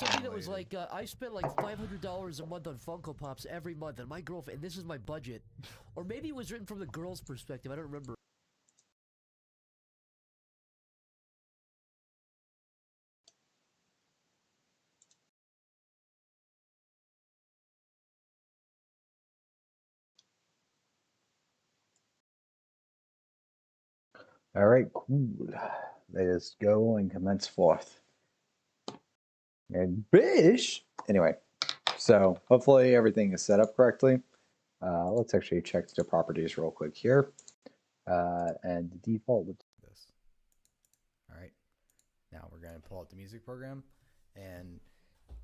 something that was like, I spent like $500 a month on Funko Pops every month, and my girlfriend, and this is my budget. Or maybe it was written from the girl's perspective, I don't remember. All right, cool. Let us go and commence forth. And bish! Anyway, so hopefully everything is set up correctly. Let's actually check the properties real quick here. And the default would this. All right, now we're going to pull out the music program, and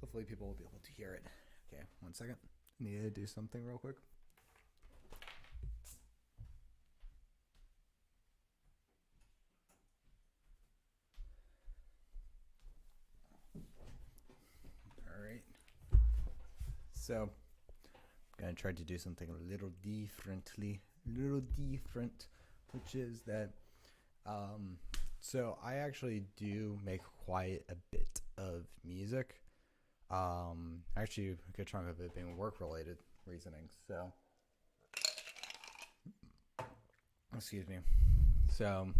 hopefully people will be able to hear it. Okay, 1 second. Need to do something real quick. So I'm going to try to do something a little different, which is that, so I actually do make quite a bit of music. Actually, a good chunk of it being work-related reasoning. So, excuse me. So,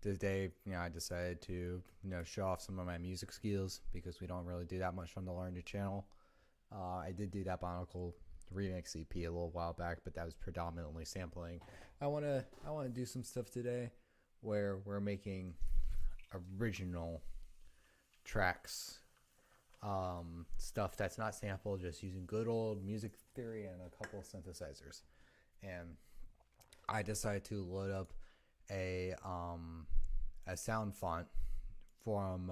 today, I decided to, show off some of my music skills because we don't really do that much on the Larnuu channel. I did do that Bionicle remix EP a little while back, but that was predominantly sampling. I wanna do some stuff today where we're making original tracks, stuff that's not sampled, just using good old music theory and a couple of synthesizers. And I decided to load up a sound font from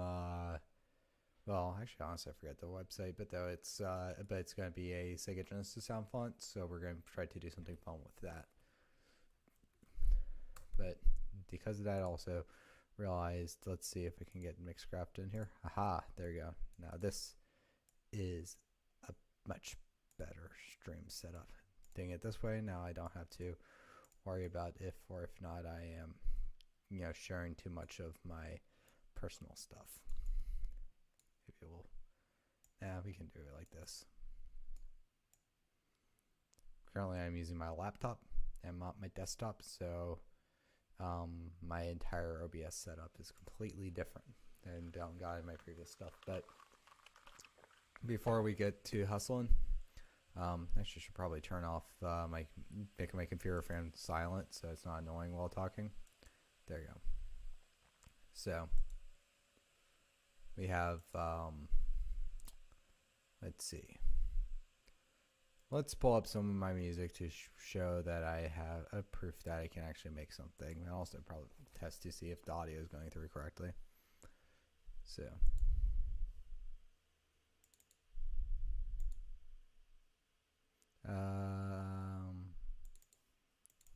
well, actually, honestly, I forget the website, but though it's going to be a Sega Genesis sound font, so we're going to try to do something fun with that. But because of that, I also realized, let's see if I can get Mixcraft in here. Aha, there you go. Now this is a much better stream setup. Doing it this way, now I don't have to worry about if or if not I am, sharing too much of my personal stuff. Maybe we'll, we can do it like this. Currently I'm using my laptop and not my desktop, so my entire OBS setup is completely different than got in my previous stuff. But before we get to hustling, I should probably turn off make my computer fan silent so it's not annoying while talking. There you go. So we have, let's see. Let's pull up some of my music to show that I have a proof that I can actually make something. And also probably test to see if the audio is going through correctly. So.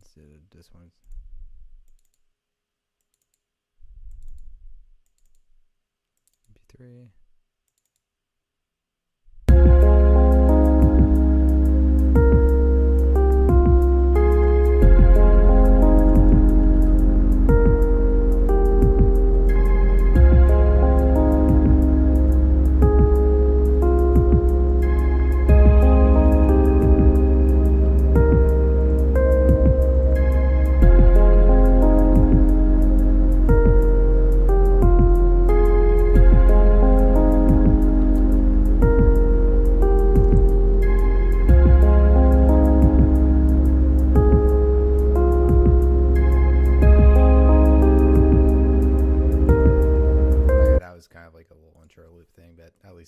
Let's see, this one's. MP3.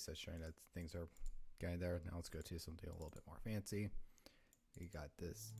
That's showing that things are getting there. Now let's go to something a little bit more fancy. We got this.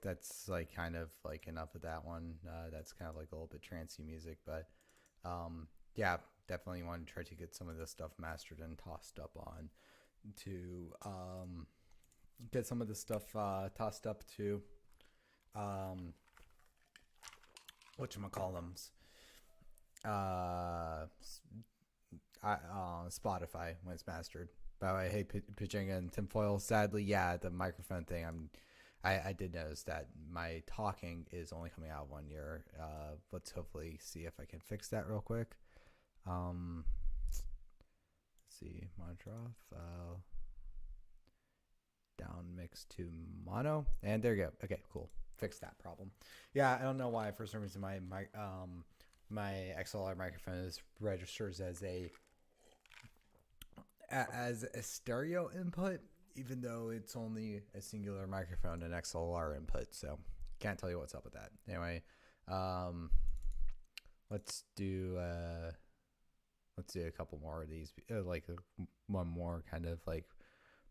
that's like kind of like enough of that one. That's kind of like a little bit trancey music, but yeah, definitely want to try to get some of this stuff mastered and tossed up on to get some of this stuff tossed up to whatchamacallums, Spotify when it's mastered. By the way, hey, pitching and tinfoil. Sadly, yeah, the microphone thing. I did notice that my talking is only coming out 1 year. Let's hopefully see if I can fix that real quick. Let's see, monitor off. Down mix to mono, and there you go. Okay, cool. Fix that problem. Yeah, I don't know why. For some reason, my XLR microphone registers as a stereo input, even though it's only a singular microphone and XLR input. So can't tell you what's up with that. Anyway, let's do a couple more of these, like one more kind of like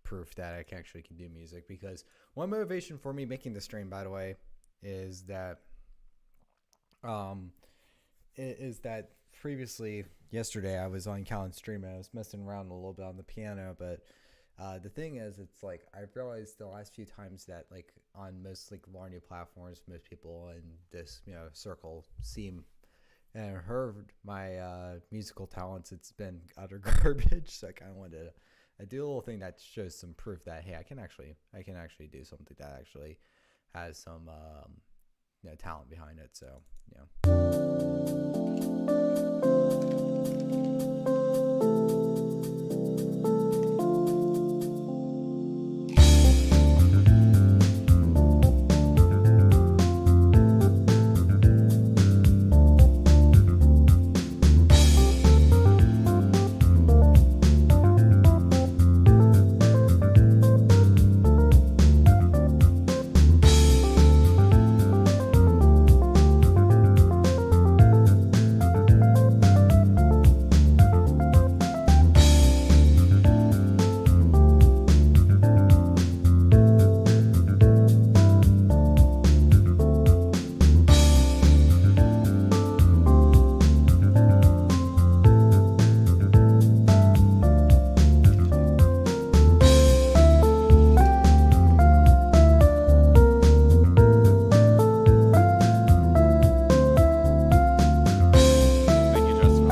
proof that I actually can do music. Because one motivation for me making the stream, by the way, is that previously yesterday I was on Callan's stream and I was messing around a little bit on the piano, but the thing is, it's like I've realized the last few times that like on most like Larnuu platforms, most people in this circle seem and heard my musical talents, it's been utter garbage. So I kind of wanted to do a little thing that shows some proof that hey, I can actually do something that actually has some talent behind it. So thank you, Justin.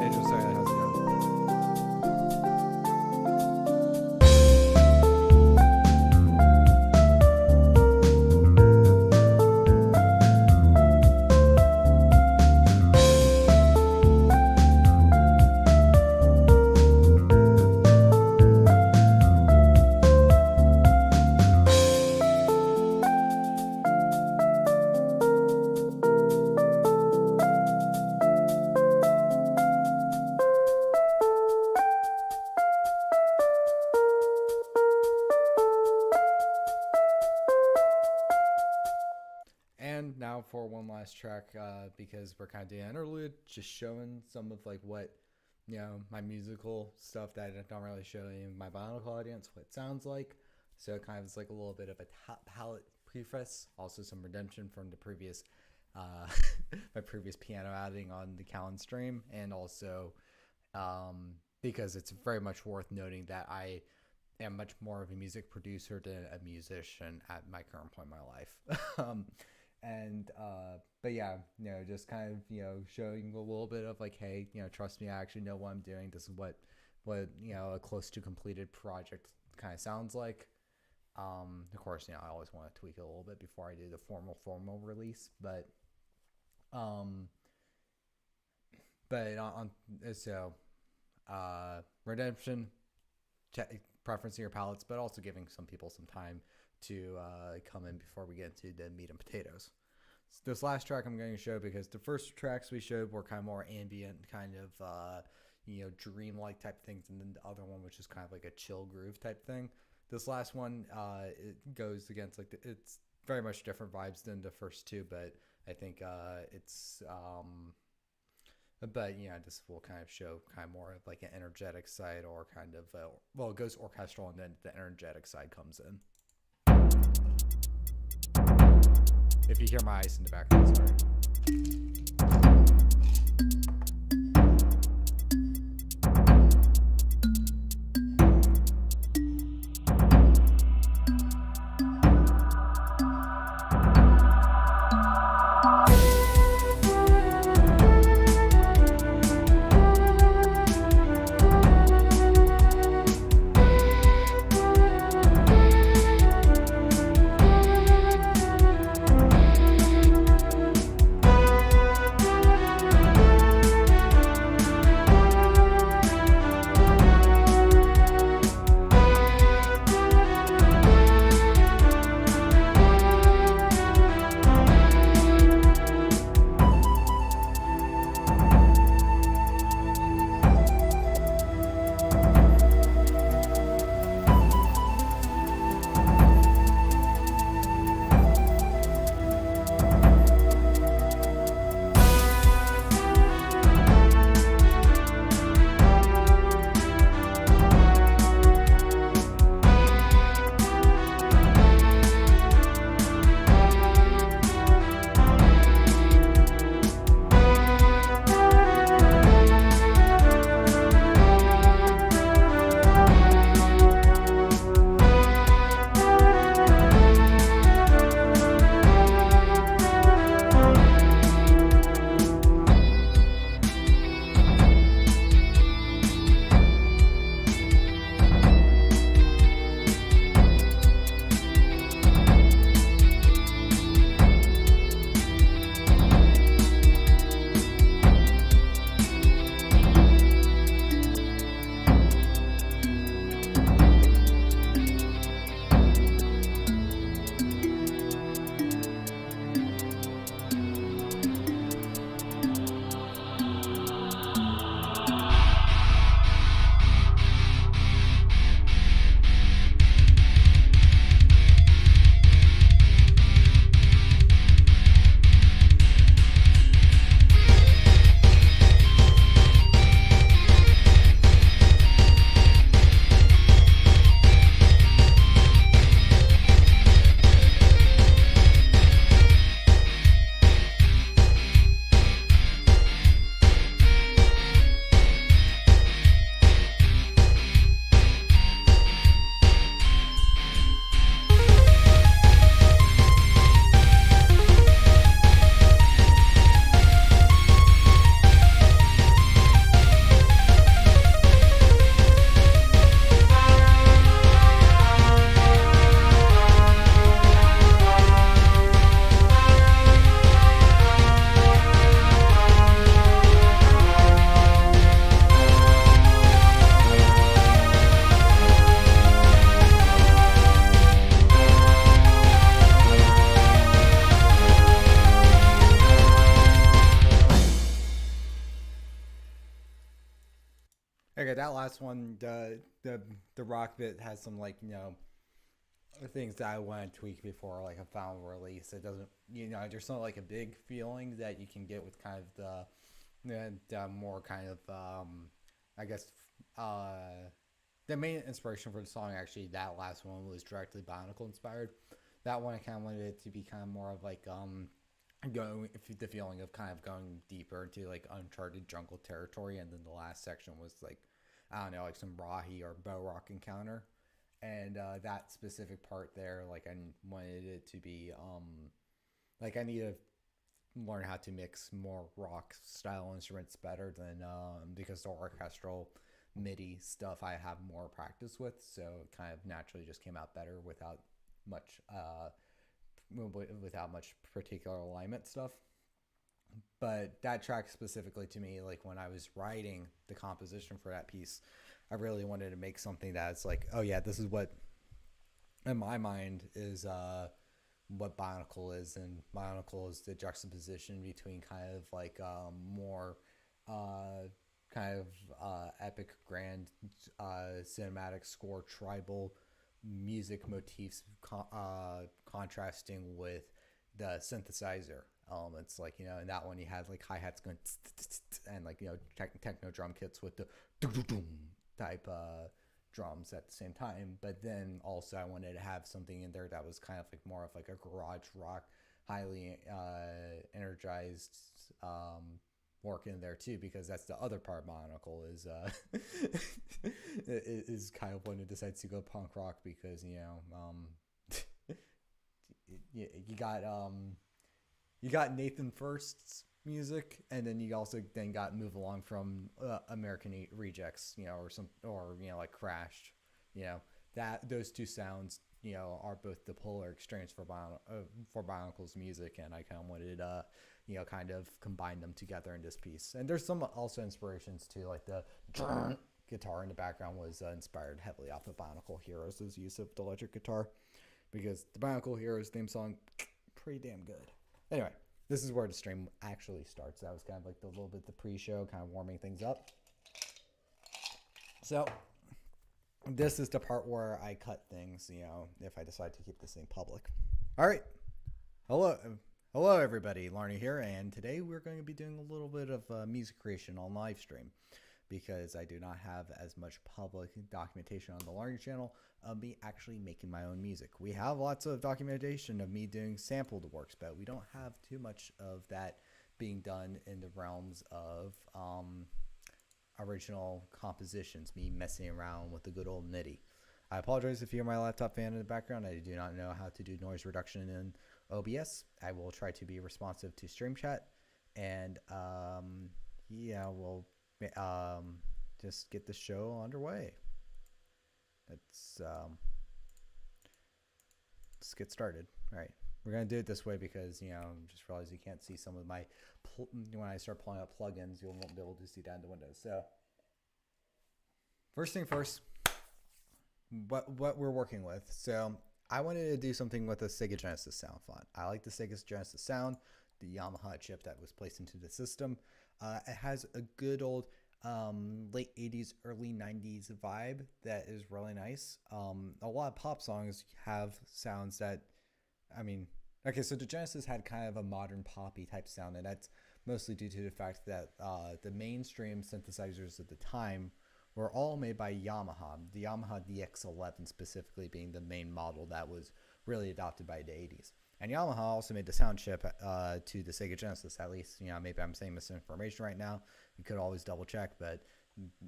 Hey, Josiah, how's it going? And now for one last track, because we're kind of doing an interlude, just showing some of like what, my musical stuff that I don't really show in my Bionicle audience, what it sounds like. So it kind of is like a little bit of a palette preface, also some redemption from the previous uh, my previous piano outing on the Callan stream, and also because it's very much worth noting that I am much more of a music producer than a musician at my current point in my life. But yeah, just kind of, showing a little bit of like, hey, trust me, I actually know what I'm doing. This is what a close to completed project kind of sounds like. Of course, I always want to tweak it a little bit before I do the formal release, but redemption, preferencing your palettes, but also giving some people some time to come in before we get into the meat and potatoes. So this last track I'm going to show, because the first tracks we showed were kind of more ambient, kind of dreamlike type things, and then the other one was just kind of like a chill groove type thing. This last one, it goes against it's very much different vibes than the first two, but I think this will kind of show kind of more of like an energetic side, or kind of it goes orchestral and then the energetic side comes in. If you hear my ice in the background, sorry. Okay, that last one, the rock bit has some things that I want to tweak before like a final release. It doesn't, there's not like a big feeling that you can get with kind of the more kind of I guess the main inspiration for the song, actually that last one was directly Bionicle inspired. That one I kind of wanted it to be kind of more of like going the feeling of kind of going deeper into like uncharted jungle territory, and then the last section was like, I don't know, like some rahi or bow rock encounter. And that specific part there, like I wanted it to be like I need to learn how to mix more rock style instruments better than because the orchestral MIDI stuff I have more practice with, so it kind of naturally just came out better much without much particular alignment stuff. But that track specifically to me, like when I was writing the composition for that piece, I really wanted to make something that's like, oh yeah, this is what in my mind is what Bionicle is, and Bionicle is the juxtaposition between kind of like more epic, grand, cinematic score, tribal music motifs contrasting with the synthesizer elements. Like, you know, in that one you had like hi-hats going and like, you know, techno drum kits with the type drums at the same time. But then also I wanted to have something in there that was kind of like more of like a garage rock, highly energized work in there too, because that's the other part of Monocle is is kind of when it decides to go punk rock, because you know you got Nathan First's music, and then you also then got Move Along from American Rejects, you know, or you know, like Crashed, you know, that those two sounds, you know, are both the polar extremes for Bionicle's music, and I kind of wanted you know, kind of combine them together in this piece. And there's some also inspirations too, like the guitar in the background was inspired heavily off of Bionicle Heroes' use of the electric guitar, because the Bionicle Heroes theme song, pretty damn good. Anyway, this is where the stream actually starts. That was kind of like the little bit the pre-show, kind of warming things up. So this is the part where I cut things, you know, if I decide to keep this thing public. All right. Hello everybody, Larnuu here, and today we're going to be doing a little bit of music creation on live stream, because I do not have as much public documentation on the Larnuu channel of me actually making my own music. We have lots of documentation of me doing sampled works, but we don't have too much of that being done in the realms of original compositions, me messing around with the good old MIDI. I apologize if you're my laptop fan in the background. I do not know how to do noise reduction in OBS. I will try to be responsive to stream chat, and yeah, we'll just get the show underway. Let's get started. All right, we're gonna do it this way because, you know, just realized you can't see some of my when I start pulling up plugins, you won't be able to see that in the windows. So first thing first, what we're working with. So I wanted to do something with a Sega Genesis sound font. I like the Sega Genesis sound, the Yamaha chip that was placed into the system. It has a good old late 80s, early 90s vibe that is really nice. A lot of pop songs have sounds that, I mean, okay, so the Genesis had kind of a modern poppy type sound, and that's mostly due to the fact that the mainstream synthesizers at the time were all made by Yamaha, the Yamaha DX11 specifically being the main model that was really adopted by the 80s. And Yamaha also made the sound chip to the Sega Genesis, at least, you know, maybe I'm saying misinformation right now. You could always double check, but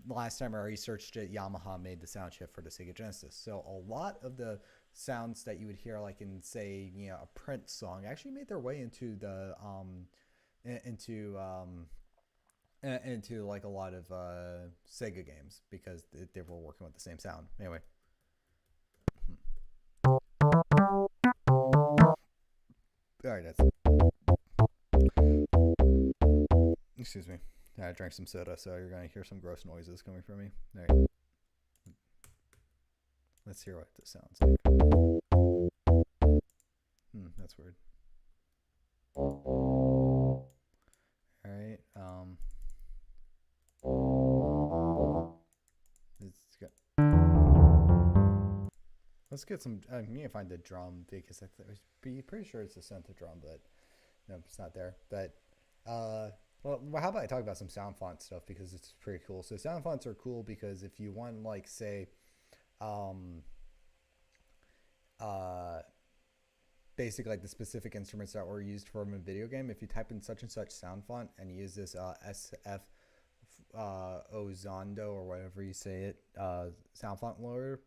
last time I researched it, Yamaha made the sound chip for the Sega Genesis. So a lot of the sounds that you would hear, like in, say, you know, a Prince song, actually made their way into the into like a lot of Sega games, because they were working with the same sound. Anyway. All right, that's it. Excuse me. I drank some soda, so you're going to hear some gross noises coming from me. All right. Let's hear what this sounds like. That's weird. All right. Let's get some. I need to find the drum, because I was pretty sure it's a synth drum, but no, it's not there. But well, how about I talk about some sound font stuff, because it's pretty cool. So sound fonts are cool because if you want, like, say, basically like the specific instruments that were used from a video game. If you type in such and such sound font and you use this SF Ozondo or whatever you say it sound font loader,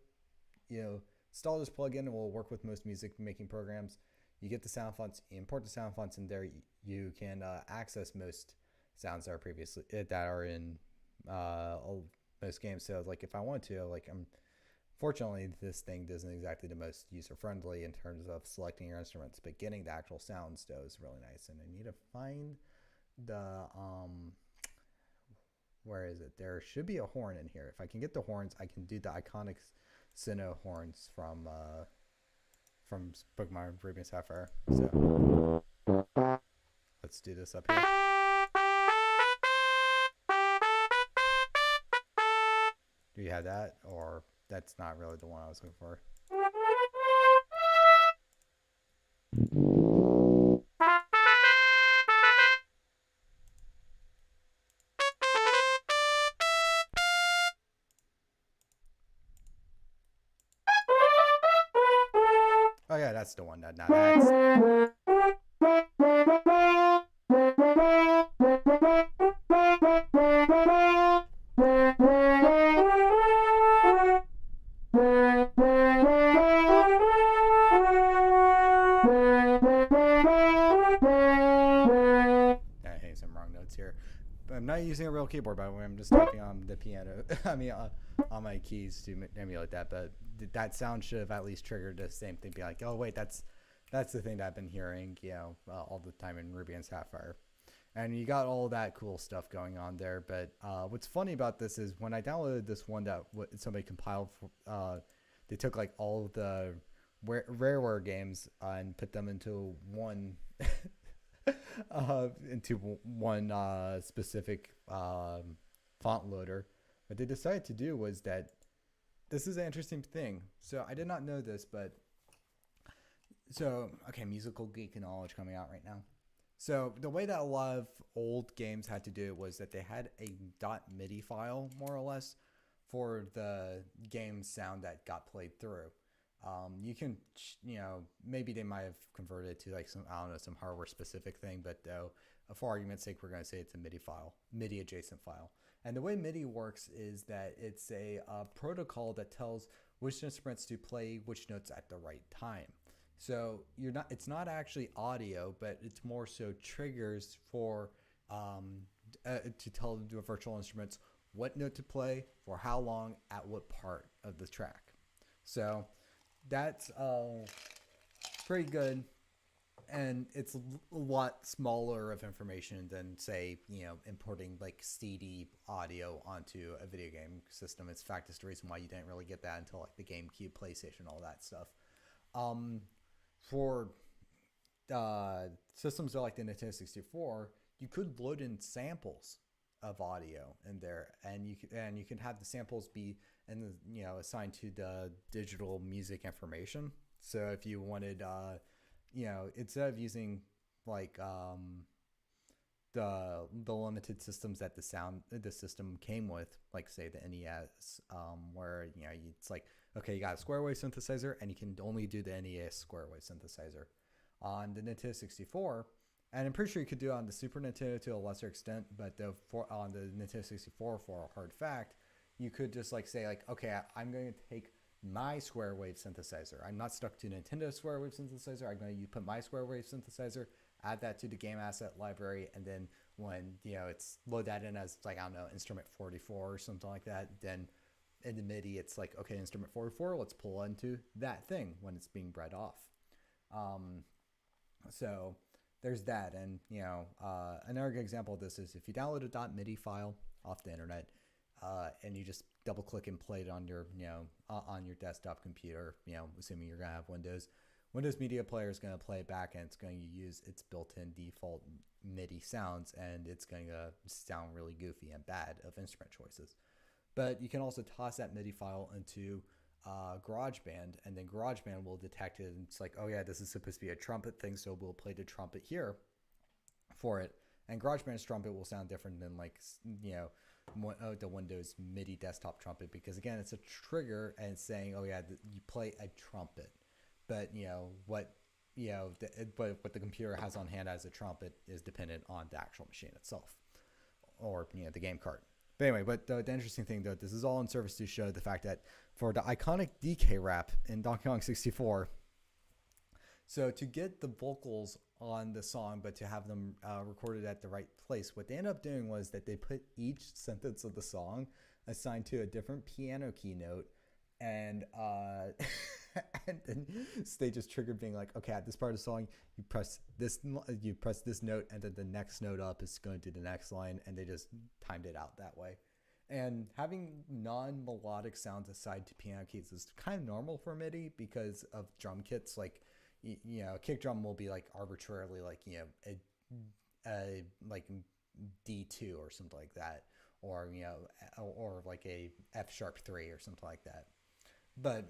install this plugin and will work with most music making programs. You get the sound fonts, import the sound fonts in there. You can access most sounds that are previously that are in most games. So like if I want to, like fortunately this thing isn't exactly the most user friendly in terms of selecting your instruments, but getting the actual sounds though is really nice. And I need to find the where is it? There should be a horn in here. If I can get the horns, I can do the iconic Sinnoh horns from Pokemon Ruby and Sapphire. So let's do this up here. Do you have that? Or that's not really the one I was looking for. Oh yeah, that's the one. Now that's... I hate some wrong notes here. But I'm not using a real keyboard, by the way. I'm just typing on the piano. I mean, on my keys to emulate that. But that sound should have at least triggered the same thing. Be like, oh wait, that's the thing that I've been hearing, all the time in Ruby and Sapphire. And you got all that cool stuff going on there. But what's funny about this is when I downloaded this one that somebody compiled, they took like all of the Rareware games and put them into one specific font loader. What they decided to do was that this is an interesting thing. So I did not know this, but musical geek knowledge coming out right now. So the way that a lot of old games had to do it was that they had a .midi file, more or less, for the game sound that got played through. You can, maybe they might have converted it to like some hardware specific thing, but for argument's sake, we're going to say it's a MIDI file, MIDI adjacent file. And the way MIDI works is that it's a protocol that tells which instruments to play which notes at the right time. So it's not actually audio, but it's more so triggers for to tell the virtual instruments what note to play for how long at what part of the track. So that's pretty good, and it's a lot smaller of information than, say, importing like CD audio onto a video game system. In fact, it's the reason why you didn't really get that until like the GameCube, PlayStation, all that stuff. For systems that like the Nintendo 64, you could load in samples of audio in there, and you can have the samples be assigned to the digital music information. So if you wanted instead of using like the limited systems that the system came with, like say the NES, where it's like, okay, you got a square wave synthesizer and you can only do the NES square wave synthesizer. On the Nintendo 64, and I'm pretty sure you could do it on the Super Nintendo to a lesser extent, but on the Nintendo 64, for a hard fact, you could just like say like, okay, I'm going to take my square wave synthesizer. I'm not stuck to Nintendo square wave synthesizer. I'm going to put my square wave synthesizer, add that to the game asset library, and then when it's load that in as like, I don't know, instrument 44 or something like that, then in the MIDI it's like, okay, instrument 44, let's pull into that thing when it's being bred off. So there's that. And another good example of this is if you download a .midi file off the internet, and you just double click and play it on your on your desktop computer, assuming you're gonna have Windows Media Player is going to play it back, and it's going to use its built-in default MIDI sounds, and it's going to sound really goofy and bad of instrument choices. But you can also toss that MIDI file into GarageBand, and then GarageBand will detect it, and it's like, oh yeah, this is supposed to be a trumpet thing, so we'll play the trumpet here for it. And GarageBand's trumpet will sound different than like the Windows MIDI desktop trumpet, because again, it's a trigger and it's saying, oh yeah, you play a trumpet. But what but what the computer has on hand as a trumpet is dependent on the actual machine itself, or the game card. But anyway, the interesting thing though, this is all in service to show the fact that for the iconic DK rap in Donkey Kong 64, so to get the vocals on the song, but to have them recorded at the right place, what they ended up doing was that they put each sentence of the song assigned to a different piano key note, and and then they just triggered being like, okay, at this part of the song, you press this note, and then the next note up is going to the next line, and they just timed it out that way. And having non-melodic sounds assigned to piano keys is kind of normal for MIDI because of drum kits. Like, a kick drum will be like arbitrarily like a like D2 or something like that, or or like a F sharp 3 or something like that. But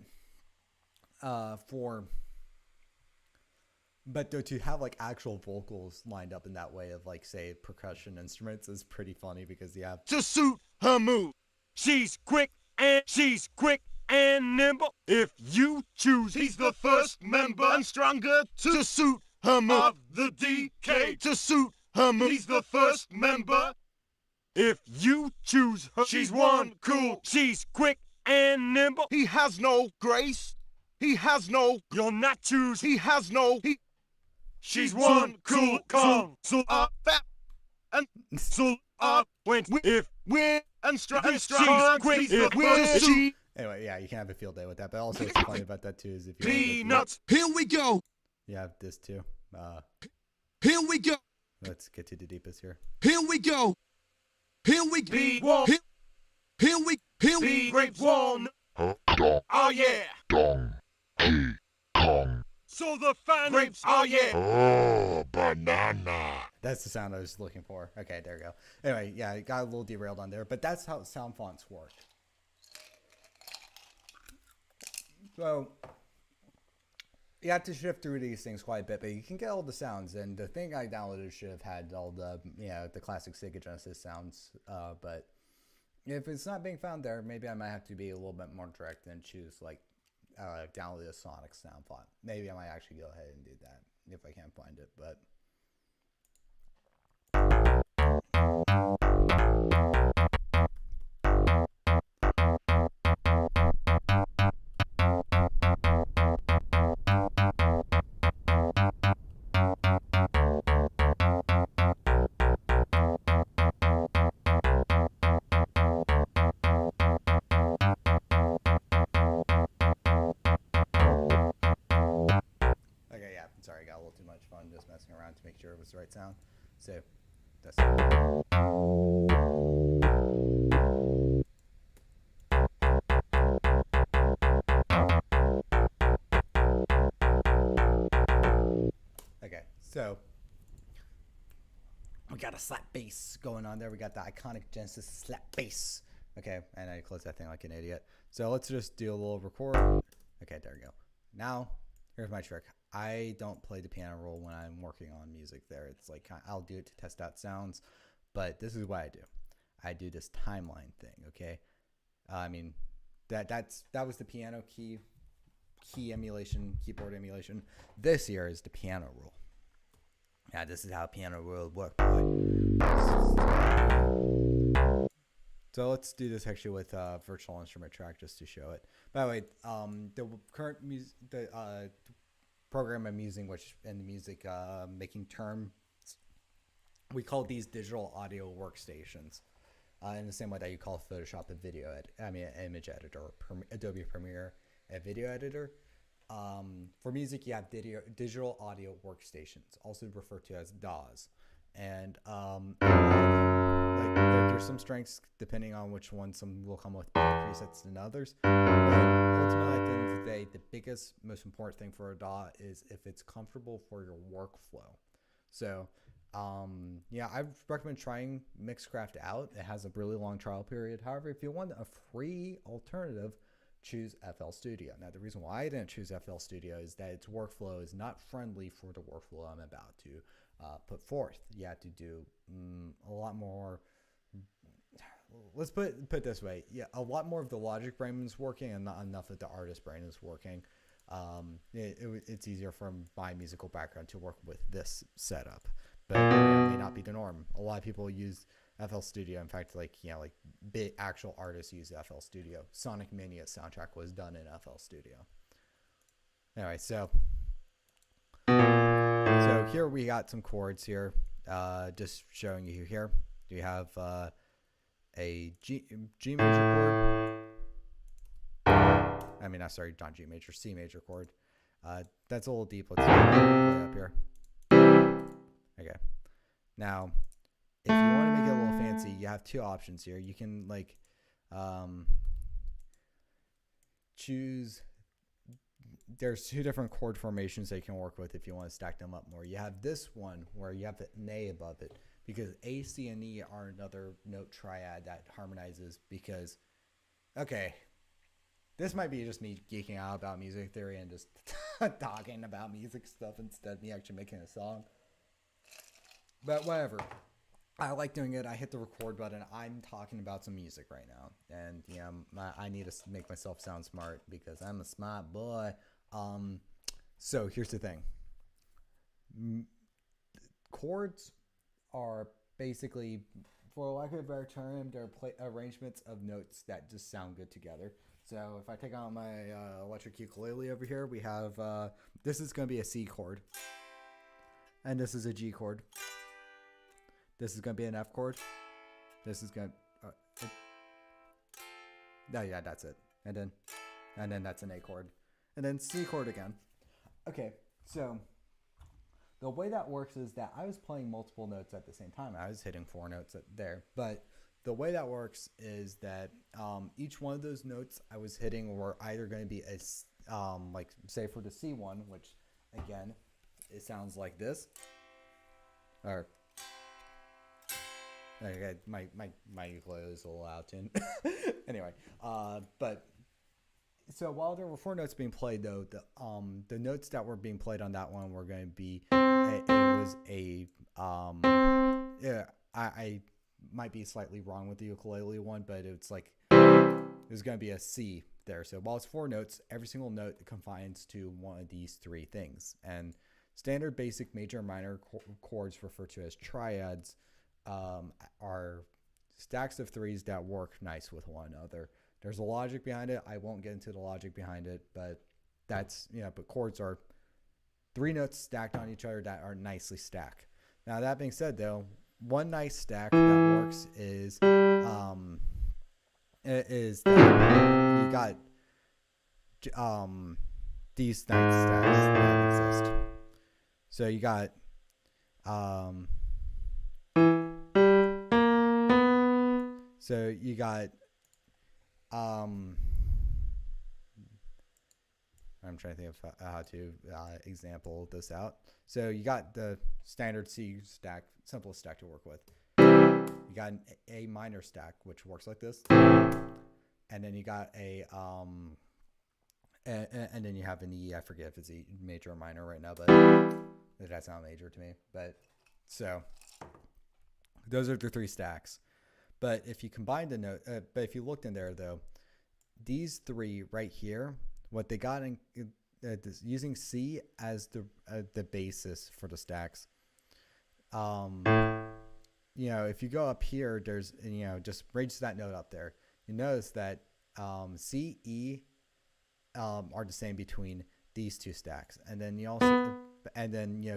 to have like actual vocals lined up in that way of like, say, percussion instruments is pretty funny, because you have to suit her move. She's quick and nimble. If you choose, he's the first member and stronger to suit her move. Of the DK to suit her move. He's the first member. If you choose her, she's one cool. She's quick and nimble. He has no grace. He has no. You'll not choose. He has no. She's one cool Kong. So fat and so when if we're and strong, she's quick. If we're Anyway, yeah, you can have a field day with that. But also, what's funny about that too is if you peanuts. Here we go. You have this too. Here we go. Let's get to the deepest here. Here we go. Here we go. Here we great one. Oh yeah. Dong. Kong. So the fan grapes. Oh yeah. Oh, banana. That's the sound I was looking for. Okay, there we go. Anyway, yeah, it got a little derailed on there, but that's how sound fonts work. So you have to shift through these things quite a bit, but you can get all the sounds. And the thing I downloaded should have had all the the classic Sega Genesis sounds. But if it's not being found there, maybe I might have to be a little bit more direct and choose like download a Sonic sound font. Maybe I might actually go ahead and do that if I can't find it. But sorry, I got a little too much fun just messing around to make sure it was the right sound. So that's okay. So we got a slap bass going on there. We got the iconic Genesis slap bass. Okay, and I closed that thing like an idiot. So let's just do a little record. Okay, there we go. Now here's my trick. I don't play the piano roll when I'm working on music there. It's like I'll do it to test out sounds, but this is what I do. I do this timeline thing, okay? I mean, that was the piano key emulation, keyboard emulation. This here is the piano roll. Yeah, this is how piano roll works. So let's do this actually with virtual instrument track just to show it. By the way, the current program I'm using, which in the music making term, we call these digital audio workstations, in the same way that you call Photoshop a video an image editor, or Adobe Premiere a video editor. For music, you have digital audio workstations, also referred to as DAWs, and there's some strengths depending on which one. Some will come with better presets than others. But ultimately, at the end of the day, the biggest, most important thing for a DAW is if it's comfortable for your workflow. So, I recommend trying Mixcraft out. It has a really long trial period. However, if you want a free alternative, choose FL Studio. Now, the reason why I didn't choose FL Studio is that its workflow is not friendly for the workflow I'm about to put forth. You have to do a lot more. Let's put it this way. Yeah, a lot more of the logic brain is working and not enough of the artist brain is working. It's easier from my musical background to work with this setup, but it may not be the norm. A lot of people use FL Studio. In fact, like big actual artists use FL Studio. Sonic Mania soundtrack was done in FL Studio. Anyway, so here we got some chords here. Just showing you here. You have a G major chord. I mean, sorry, not G major, C major chord. That's a little deep. Let's play up here. Okay. Now, if you want to make it a little fancy, you have two options here. You can like choose. There's two different chord formations that you can work with if you want to stack them up more. You have this one where you have an A above it, because A, C, and E are another note triad that harmonizes. Because, okay, this might be just me geeking out about music theory and just talking about music stuff instead of me actually making a song. But whatever. I like doing it. I hit the record button. I'm talking about some music right now. And, I need to make myself sound smart because I'm a smart boy. So here's the thing. Chords are basically, for lack of a better term, they're arrangements of notes that just sound good together. So if I take out my electric ukulele over here, we have, this is going to be a C chord. And this is a G chord. This is going to be an F chord. This is going to... no, yeah, that's it. And then that's an A chord. And then C chord again. Okay, so the way that works is that I was playing multiple notes at the same time. I was hitting 4 notes there. But the way that works is that each one of those notes I was hitting were either going to be a, like, say for the C one, which, again, it sounds like this. Or... okay, my ukulele is a little out of tune. Anyway, but so while there were 4 notes being played, though, the notes that were being played on that one were going to be I might be slightly wrong with the ukulele one, but it's like it was going to be a C there. So while it's 4 notes, every single note confines to one of these 3 things. And standard, basic, major, and minor chords referred to as triads are stacks of 3s that work nice with one another. There's a logic behind it. I won't get into the logic behind it, but that's, but chords are 3 notes stacked on each other that are nicely stacked. Now, that being said, though, one nice stack that works is that you got these nice stacks that exist. So you got I'm trying to think of how to example this out. So you got the standard C stack, simplest stack to work with. You got an A minor stack, which works like this. And then you got a and then you have an E. I forget if it's E major or minor right now, but that's not major to me. But so those are the 3 stacks. But if you combine the note, but if you looked in there, though, these 3 right here, what they got in using C as the basis for the stacks. If you go up here, there's just raise that note up there. You notice that C, E are the same between these 2 stacks, and then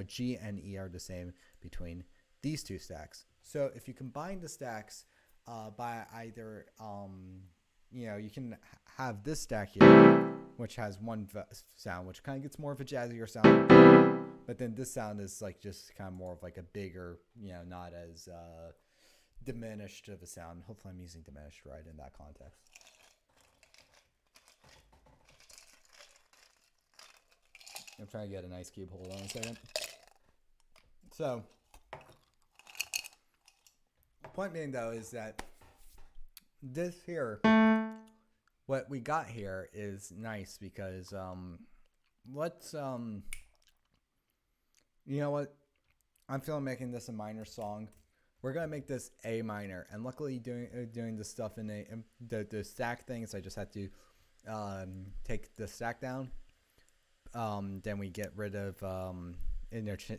G and E are the same between these 2 stacks. So if you combine the stacks by either you can have this stack here, which has one sound, which kind of gets more of a jazzier sound, but then this sound is like just kind of more of like a bigger, not as diminished of a sound. Hopefully I'm using diminished right in that context. I'm trying to get a nice cube. Hold on a second. So, point being, though, is that this here, what we got here is nice because you know what? I'm feeling making this a minor song. We're gonna make this A minor, and luckily doing this stuff in the stack things, I just had to take the stack down. then we get rid of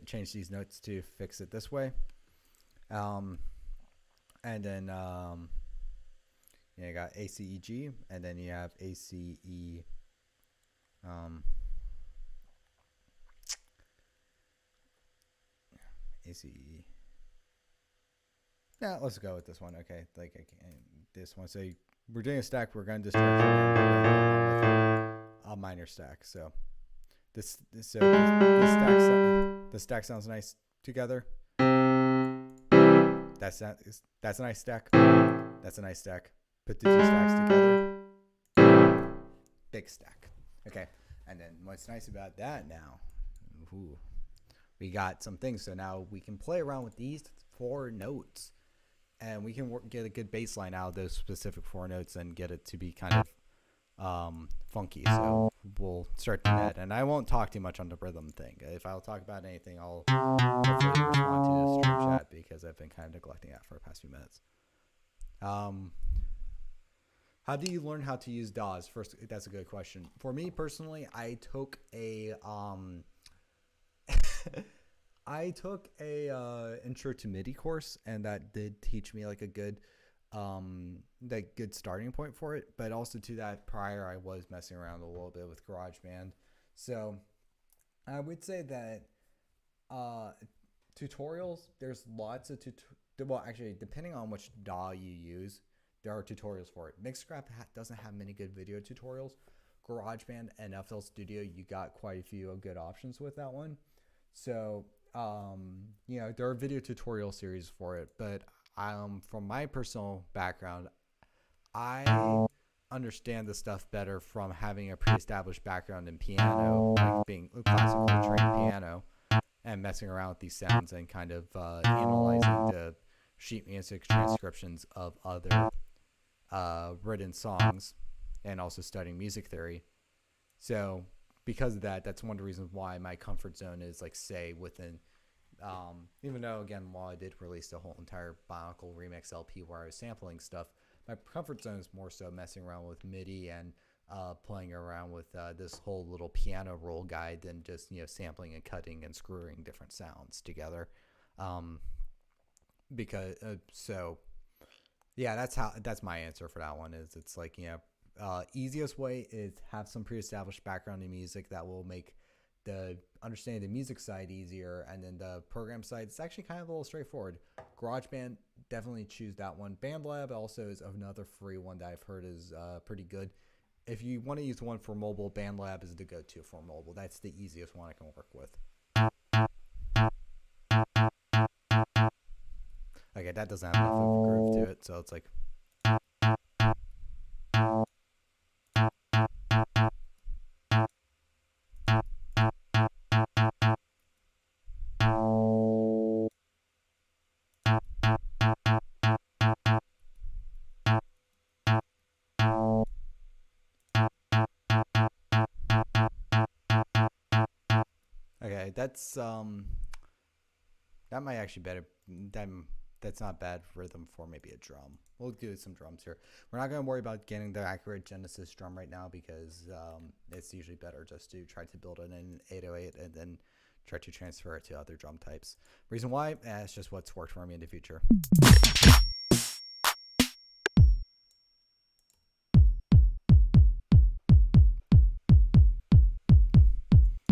change these notes to fix it this way. And then you got ACEG, and then you have ACE. ACE. Yeah, let's go with this one. Okay, like this one. So we're doing a stack. We're going to start a minor stack. So this stack sounds nice together. That's a nice stack. That's a nice stack. Put the two stacks together. Big stack. Okay, and then what's nice about that now? We got some things. So now we can play around with these 4 notes. And we can get a good baseline out of those specific 4 notes and get it to be kind of funky. So we'll start doing that. And I won't talk too much on the rhythm thing. If I'll talk about anything, I'll hopefully respond to the stream chat because I've been kind of neglecting that for the past few minutes. How do you learn how to use DAWs? First, that's a good question. For me personally, I took a intro to MIDI course, and that did teach me like a good starting point for it. But also to that, prior I was messing around a little bit with GarageBand. So I would say that tutorials, there's lots of well, actually, depending on which DAW you use, there are tutorials for it. Mixcraft doesn't have many good video tutorials. GarageBand and FL Studio, you got quite a few good options with that one. So there are video tutorial series for it, but from my personal background, I understand the stuff better from having a pre-established background in piano, like being classically trained piano, and messing around with these sounds and kind of analyzing the sheet music transcriptions of other written songs, and also studying music theory. So because of that, that's one of the reasons why my comfort zone is like, say, within, even though, again, while I did release the whole entire Bionicle Remix LP where I was sampling stuff, my comfort zone is more so messing around with MIDI and playing around with this whole little piano roll guide than just, sampling and cutting and screwing different sounds together. That's my answer for that one. Is it's like, easiest way is have some pre-established background in music that will make the understanding the music side easier, and then the program side, it's actually kind of a little straightforward. GarageBand, definitely choose that one. BandLab also is another free one that I've heard is pretty good. If you want to use one for mobile, BandLab is the go-to for mobile. That's the easiest one I can work with. Okay, that doesn't have enough of a groove to it, so it's like... Okay, that's that might actually better. That's not bad rhythm for maybe a drum. We'll do some drums here. We're not going to worry about getting the accurate Genesis drum right now because it's usually better just to try to build it in 808 and then try to transfer it to other drum types. Reason why? It's just what's worked for me in the future.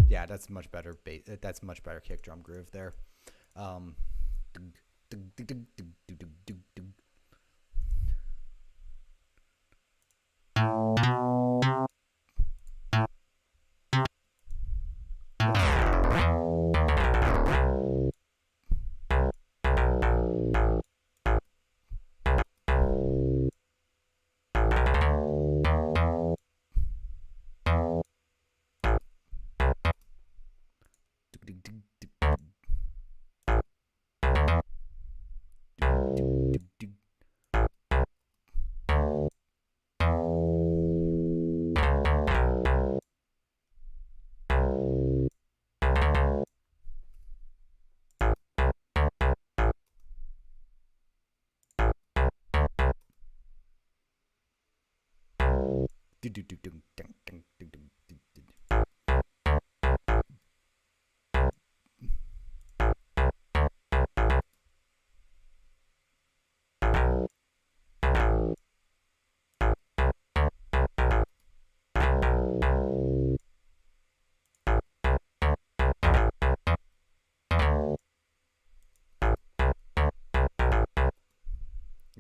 Yeah, that's much better. That's much better kick drum groove there.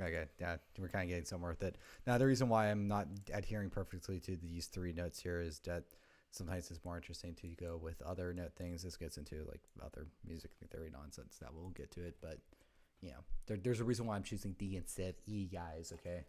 Okay, yeah, we're kind of getting somewhere with it. Now, the reason why I'm not adhering perfectly to these 3 notes here is that sometimes it's more interesting to go with other note things. This gets into like other music theory nonsense that we'll get to it, but you know, there's a reason why I'm choosing D instead of E, guys. Okay.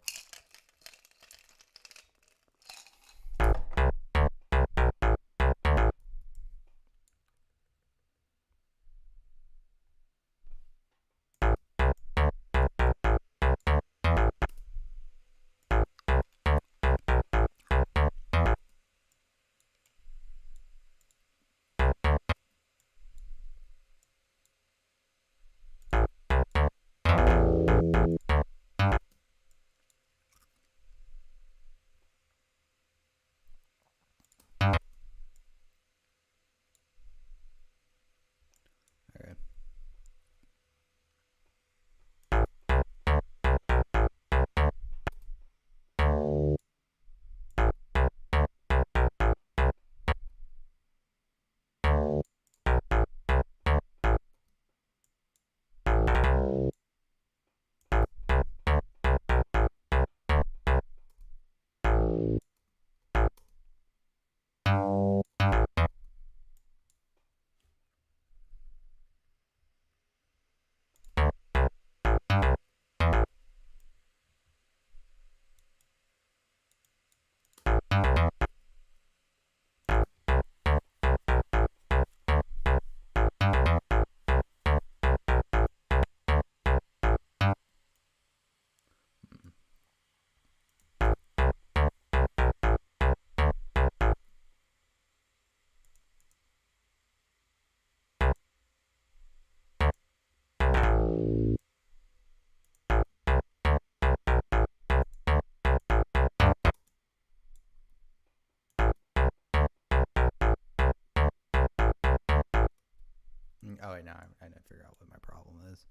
Okay. Oh wait, no, I didn't figure out what my problem is.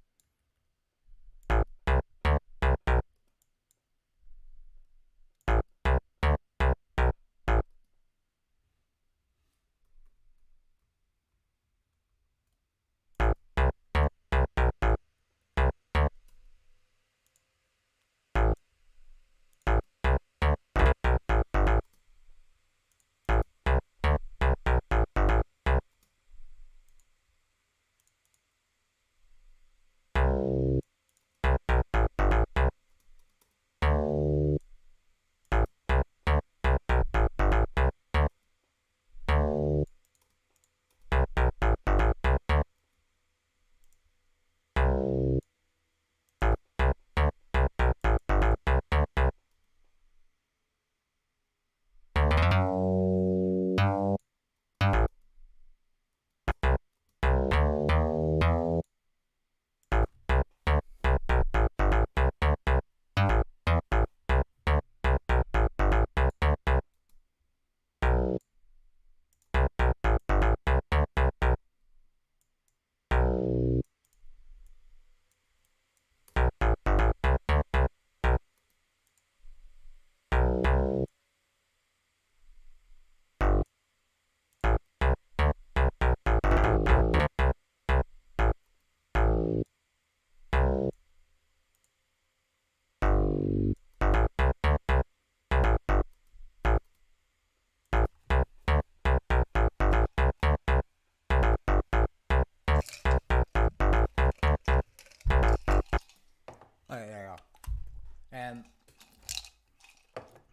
Okay, there you go. And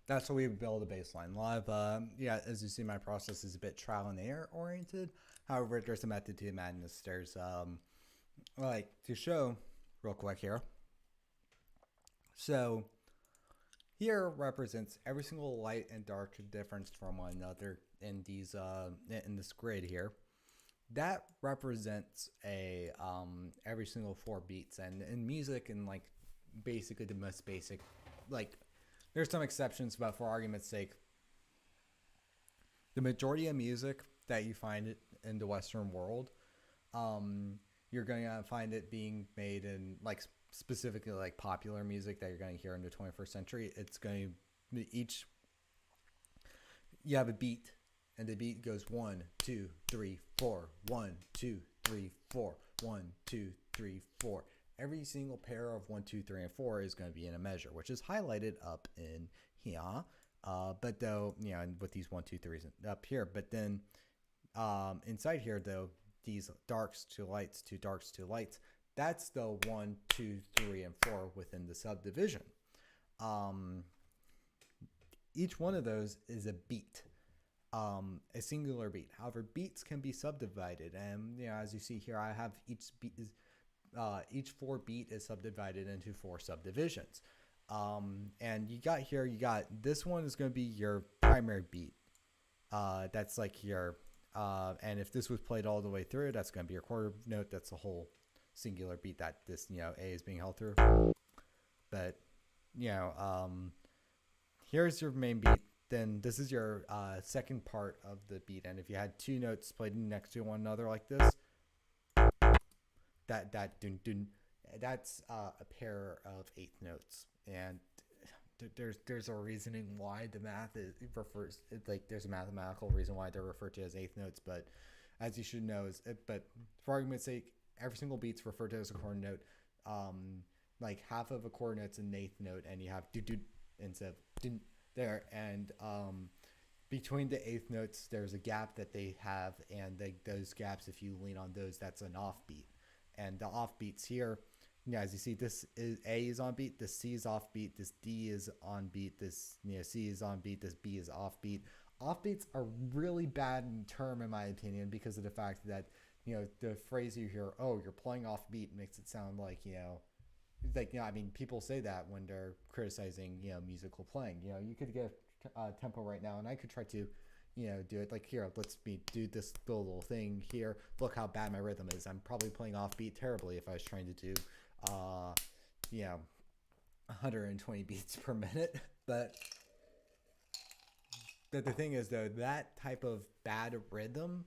that's how we build a baseline. A lot of, yeah, as you see, my process is a bit trial and error oriented. However, there's a method to the madness. There's, like, to show real quick here. So, here represents every single light and dark difference from one another in these, in this grid here. That represents a, every single 4 beats. And in music, and like, basically the most basic, like, there's some exceptions, but for argument's sake, the majority of music that you find in the Western world, you're going to find it being made in, like, specifically like popular music that you're going to hear in the 21st century. It's going to you have a beat, and the beat goes 1, 2, 3, 4, 1, 2, 3, 4, 1, 2, 3, 4. every single pair of 1, 2, 3, and 4 is going to be in a measure, which is highlighted up in here. But though, with these 1, 2, 3s up here, but then inside here, though, these darks to lights to darks to lights, that's the 1, 2, 3, and 4 within the subdivision. Each one of those is a beat, a singular beat. However, beats can be subdivided, and as you see here, I have each 4 beat is subdivided into 4 subdivisions. And you got this one is going to be your primary beat. That's like your, and if this was played all the way through, that's going to be your quarter note. That's the whole singular beat that this, A is being held through. But, here's your main beat. Then this is your second part of the beat. And if you had 2 notes played next to one another like this, that dun dun, that's a pair of 8th notes. And there's a reasoning why the math there's a mathematical reason why they're referred to as 8th notes. But as you should know, but for argument's sake, every single beat's referred to as a quarter note. Like half of a quarter note's an 8th note, and you have do instead of dun there. And between the 8th notes, there's a gap that they have, and those gaps, if you lean on those, that's an offbeat. And the offbeats here, as you see, this is A is on beat, this C is off beat, this D is on beat, this C is on beat, this B is off beat. Offbeats are really bad term in my opinion, because of the fact that the phrase you hear, "Oh, you're playing off beat," makes it sound like I mean, people say that when they're criticizing musical playing. You could get tempo right now, and I could try to do it like here. Let's do this little thing here. Look how bad my rhythm is. I'm probably playing off beat terribly if I was trying to do 120 beats per minute. But the thing is, though, that type of bad rhythm,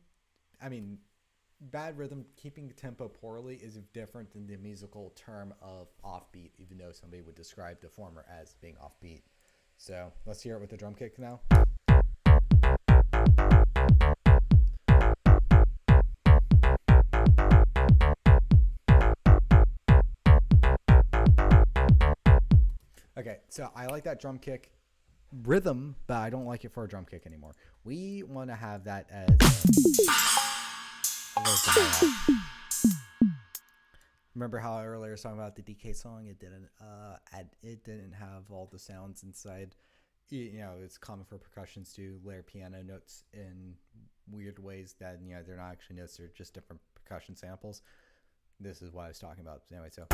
keeping tempo poorly is different than the musical term of offbeat, even though somebody would describe the former as being offbeat. So let's hear it with the drum kick now. Okay, so I like that drum kick rhythm, but I don't like it for a drum kick anymore. We want to have that as remember how earlier I was talking about the DK song? It didn't have all the sounds inside. It's common for percussions to layer piano notes in weird ways that they're not actually notes, they're just different percussion samples. This is what I was talking about. Anyway, so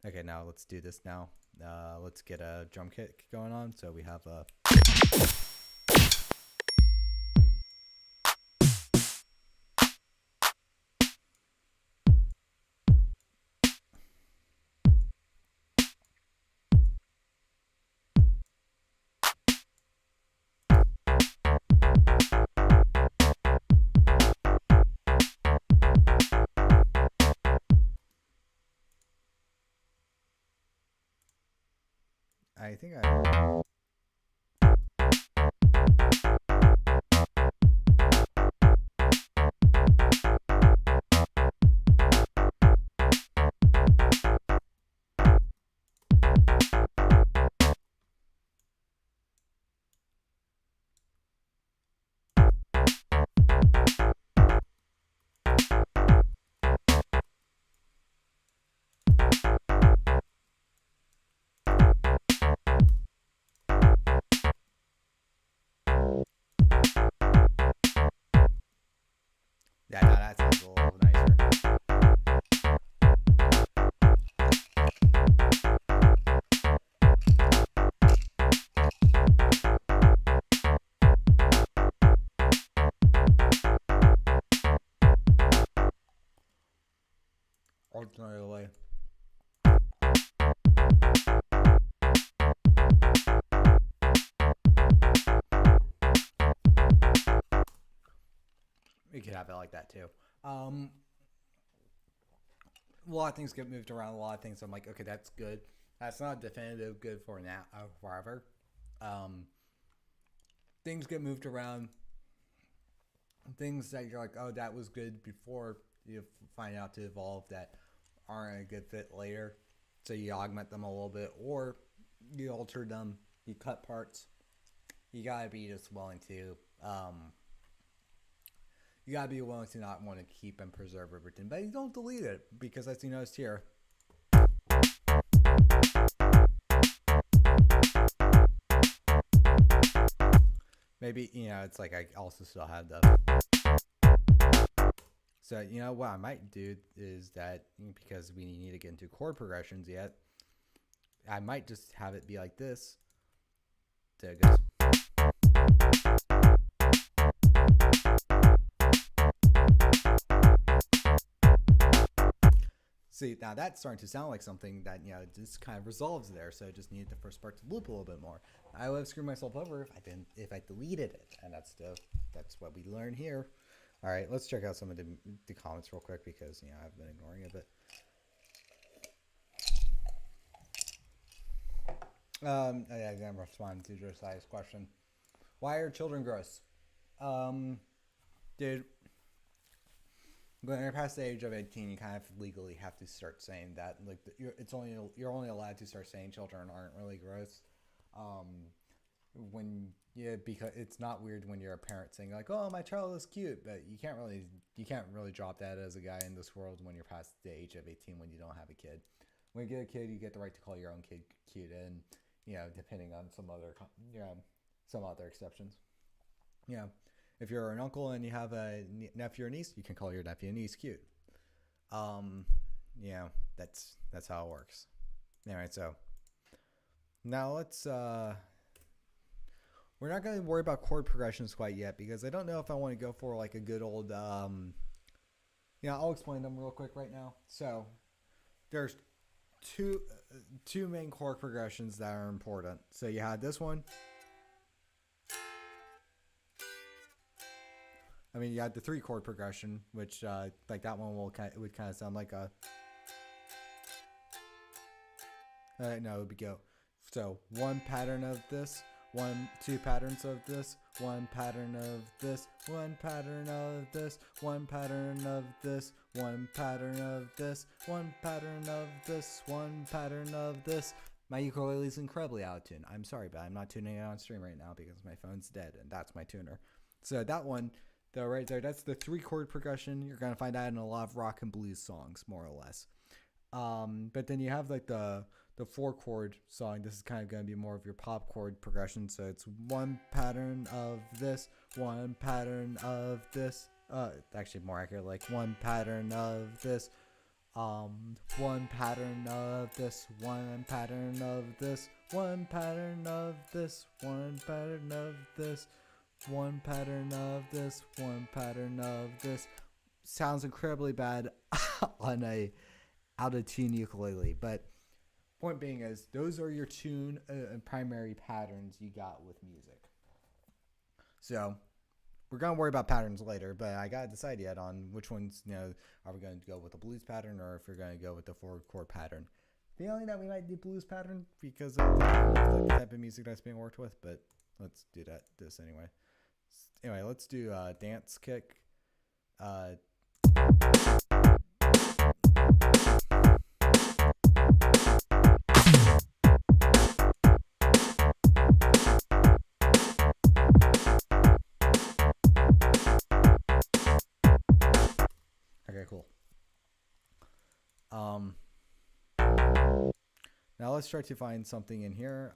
okay, now let's do this now. Let's get a drum kick going on. So we have a I think I that sounds a little nicer. Alternatively, we could have it like that too. A lot of things get moved around. A lot of things I'm like, okay, that's good. That's not definitive good for now, forever. Things get moved around. things that you're like, oh, that was good before, you find out to evolve that aren't a good fit later. So you augment them a little bit, or you alter them, you cut parts. You gotta be just willing to, you gotta be willing to not want to keep and preserve everything, but you don't delete it, because as you noticed here, maybe, it's like I also still have the. So, what I might do is that, because we need to get into chord progressions yet, I might just have it be like this. So it goes. See, now that's starting to sound like something that, just kind of resolves there. So I just needed the first part to loop a little bit more. I would have screwed myself over if I deleted it. And that's what we learn here. All right, let's check out some of the comments real quick, because I've been ignoring it a bit. I'm gonna respond to Josiah's question. Why are children gross? Dude, when you're past the age of 18, you kind of legally have to start saying that. Like, you're only allowed to start saying children aren't really gross. Because it's not weird when you're a parent saying like, "Oh, my child is cute," but you can't really drop that as a guy in this world when you're past the age of 18 when you don't have a kid. When you get a kid, you get the right to call your own kid cute, and depending on some other exceptions. If you're an uncle and you have a nephew or niece, you can call your nephew and niece cute. That's how it works. Anyway, so now let's we're not going to worry about chord progressions quite yet, because I don't know if I want to go for like a good old I'll explain them real quick right now. So there's two main chord progressions that are important. So you had this one. I mean, you had the 3-chord progression, which like that one would kind of sound like a. No, it would go. So one pattern of this, 2 patterns of this, 1 pattern of this, 1 pattern of this, 1 pattern of this, 1 pattern of this, 1 pattern of this, 1 pattern of this. My ukulele is incredibly out of tune. I'm sorry, but I'm not tuning it on stream right now because my phone's dead, and that's my tuner. So that one, though, right there, that's the 3-chord progression. You're gonna find that in a lot of rock and blues songs, more or less. But then you have like the 4-chord song. This is kind of going to be more of your pop chord progression. So it's 1 pattern of this, 1 pattern of this. Actually more accurate, like 1 pattern of this, 1 pattern of this, 1 pattern of this, 1 pattern of this, 1 pattern of this, 1 pattern of this, 1 pattern of this. Sounds incredibly bad on a out of tune ukulele, but point being is those are your tune and primary patterns you got with music. So we're gonna worry about patterns later, but I gotta decide yet on which ones, are we gonna go with the blues pattern or if we're gonna go with the 4-chord pattern. Feeling that we might do blues pattern because of the type of music that's being worked with, but let's do this anyway. Anyway, let's do dance kick. Okay, cool. Now let's try to find something in here.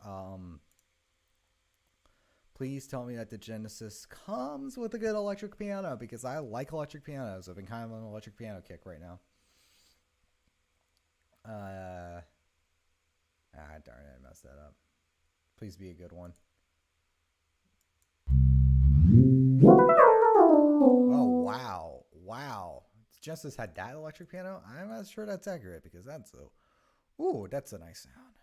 Please tell me that the Genesis comes with a good electric piano, because I like electric pianos. I've been kind of on an electric piano kick right now. Darn it, I messed that up. Please be a good one. Oh, wow. Wow. Genesis had that electric piano? I'm not sure that's accurate, because that's a... Ooh, that's a nice sound.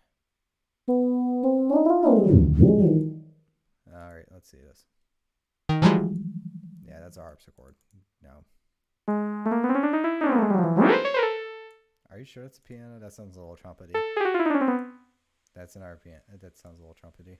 All right, let's see this. Yeah, that's a harpsichord. No. Are you sure it's a piano? That sounds a little trumpety. That's an R piano. That sounds a little trumpety.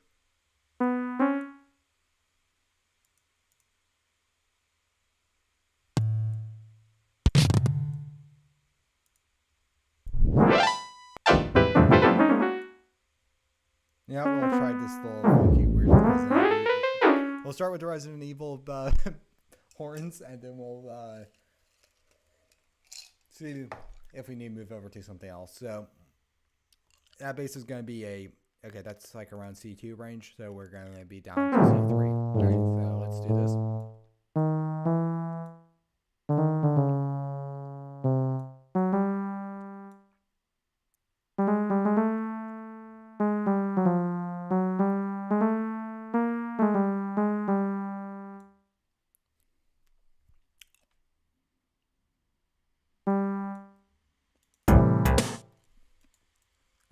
this little funky weird Resident Evil. We'll start with the Resident Evil horns, and then we'll see if we need to move over to something else. So that bass is going to be okay, that's like around C2 range, so we're going to be down to C3. All right, so let's do this.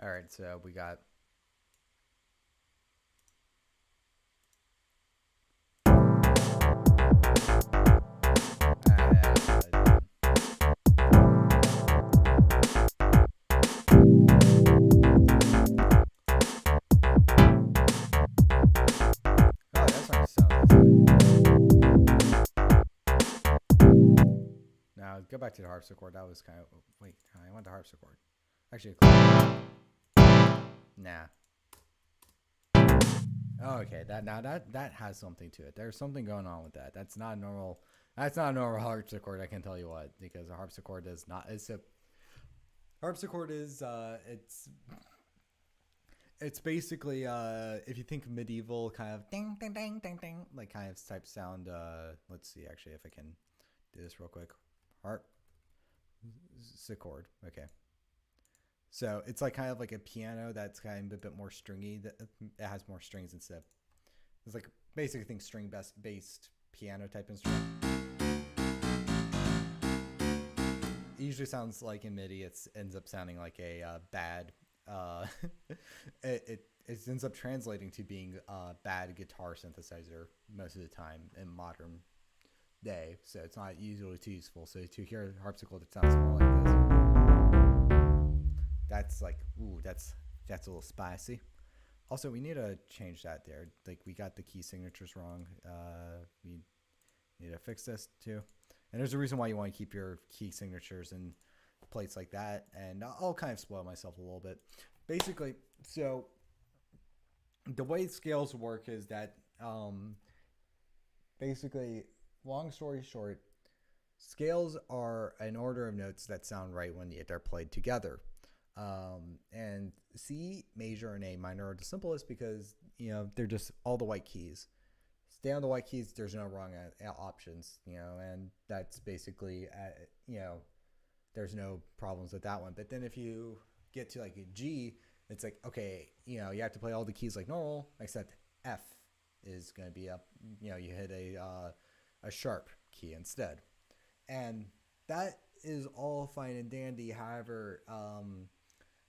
All right, so we got now go back to the harpsichord. That was kind of wait. I want the harpsichord. Actually, nah. Okay, that has something to it. There's something going on with that. That's not a normal. That's not a normal harpsichord. I can tell you what, because a harpsichord is not. It's a harpsichord is it's basically if you think medieval kind of ding ding ding ding ding like kind of type sound. Let's see actually if I can do this real quick. Harpsichord. Okay. So it's like kind of like a piano that's kind of a bit more stringy. That it has more strings instead. It's like basically think string based piano type instrument. It usually sounds like in MIDI. It ends up sounding like a bad. It ends up translating to being a bad guitar synthesizer most of the time in modern day. So it's not usually too useful. So to hear a harpsichord that sounds more like this. That's like, ooh, that's a little spicy. Also, we need to change that there. Like, we got the key signatures wrong. We need to fix this too. And there's a reason why you want to keep your key signatures in plates like that. And I'll kind of spoil myself a little bit. Basically, so the way scales work is that, basically, long story short, scales are an order of notes that sound right when they're played together. And C major and A minor are the simplest because, you know, they're just all the white keys. Stay on the white keys, there's no wrong options, you know, and that's basically, you know, there's no problems with that one. But then if you get to like a G, it's like, okay, you know, you have to play all the keys like normal, except F is going to be up, you know, you hit a sharp key instead. And that is all fine and dandy. However,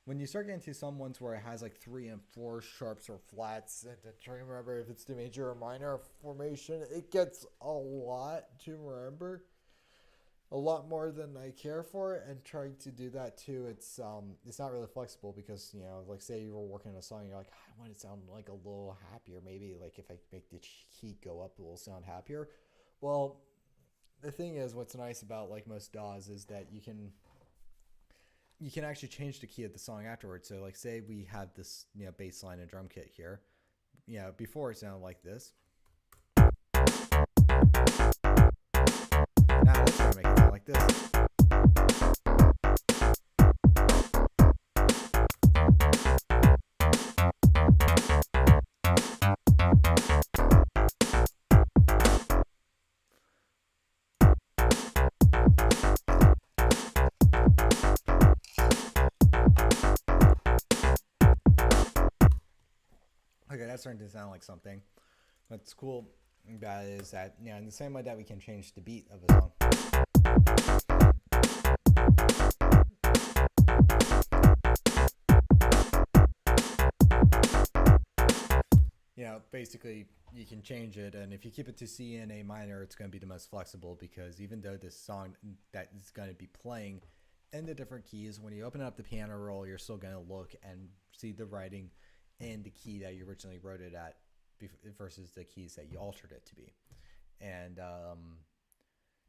when you start getting to some ones where it has like 3 and 4 sharps or flats, and to try to remember if it's the major or minor formation, it gets a lot to remember, a lot more than I care for. And trying to do that too, it's not really flexible because, you know, like say you were working on a song, you're like, I want it to sound like a little happier. Maybe like if I make the key go up, it will sound happier. Well, the thing is, what's nice about like most DAWs is that you can actually change the key of the song afterwards. So like say we had this, you know, bass line and drum kit here. You know, before it sounded like this. Now let's try to make it sound like this. Okay, that's starting to sound like something. What's cool about it is that, you know, in the same way that we can change the beat of a song. You know, basically you can change it, and if you keep it to C and A minor, it's going to be the most flexible, because even though this song that is going to be playing in the different keys, when you open up the piano roll, you're still going to look and see the writing in the key that you originally wrote it at versus the keys that you altered it to be. And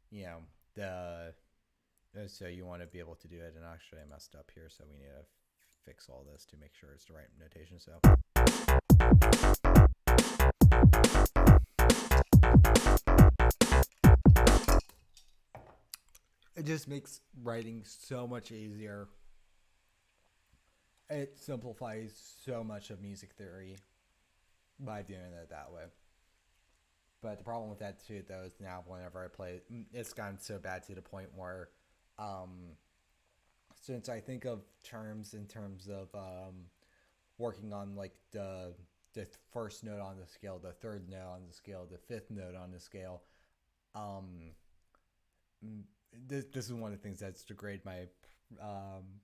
you know, so you want to be able to do it. And actually I messed up here, so we need to fix all this to make sure it's the right notation. So It just makes writing so much easier. It simplifies so much of music theory by doing it that way. But the problem with that too, though, is now whenever I play, it's gotten so bad to the point where, since I think of terms in terms of working on like the first note on the scale, the third note on the scale, the fifth note on the scale, this is one of the things that's degraded my,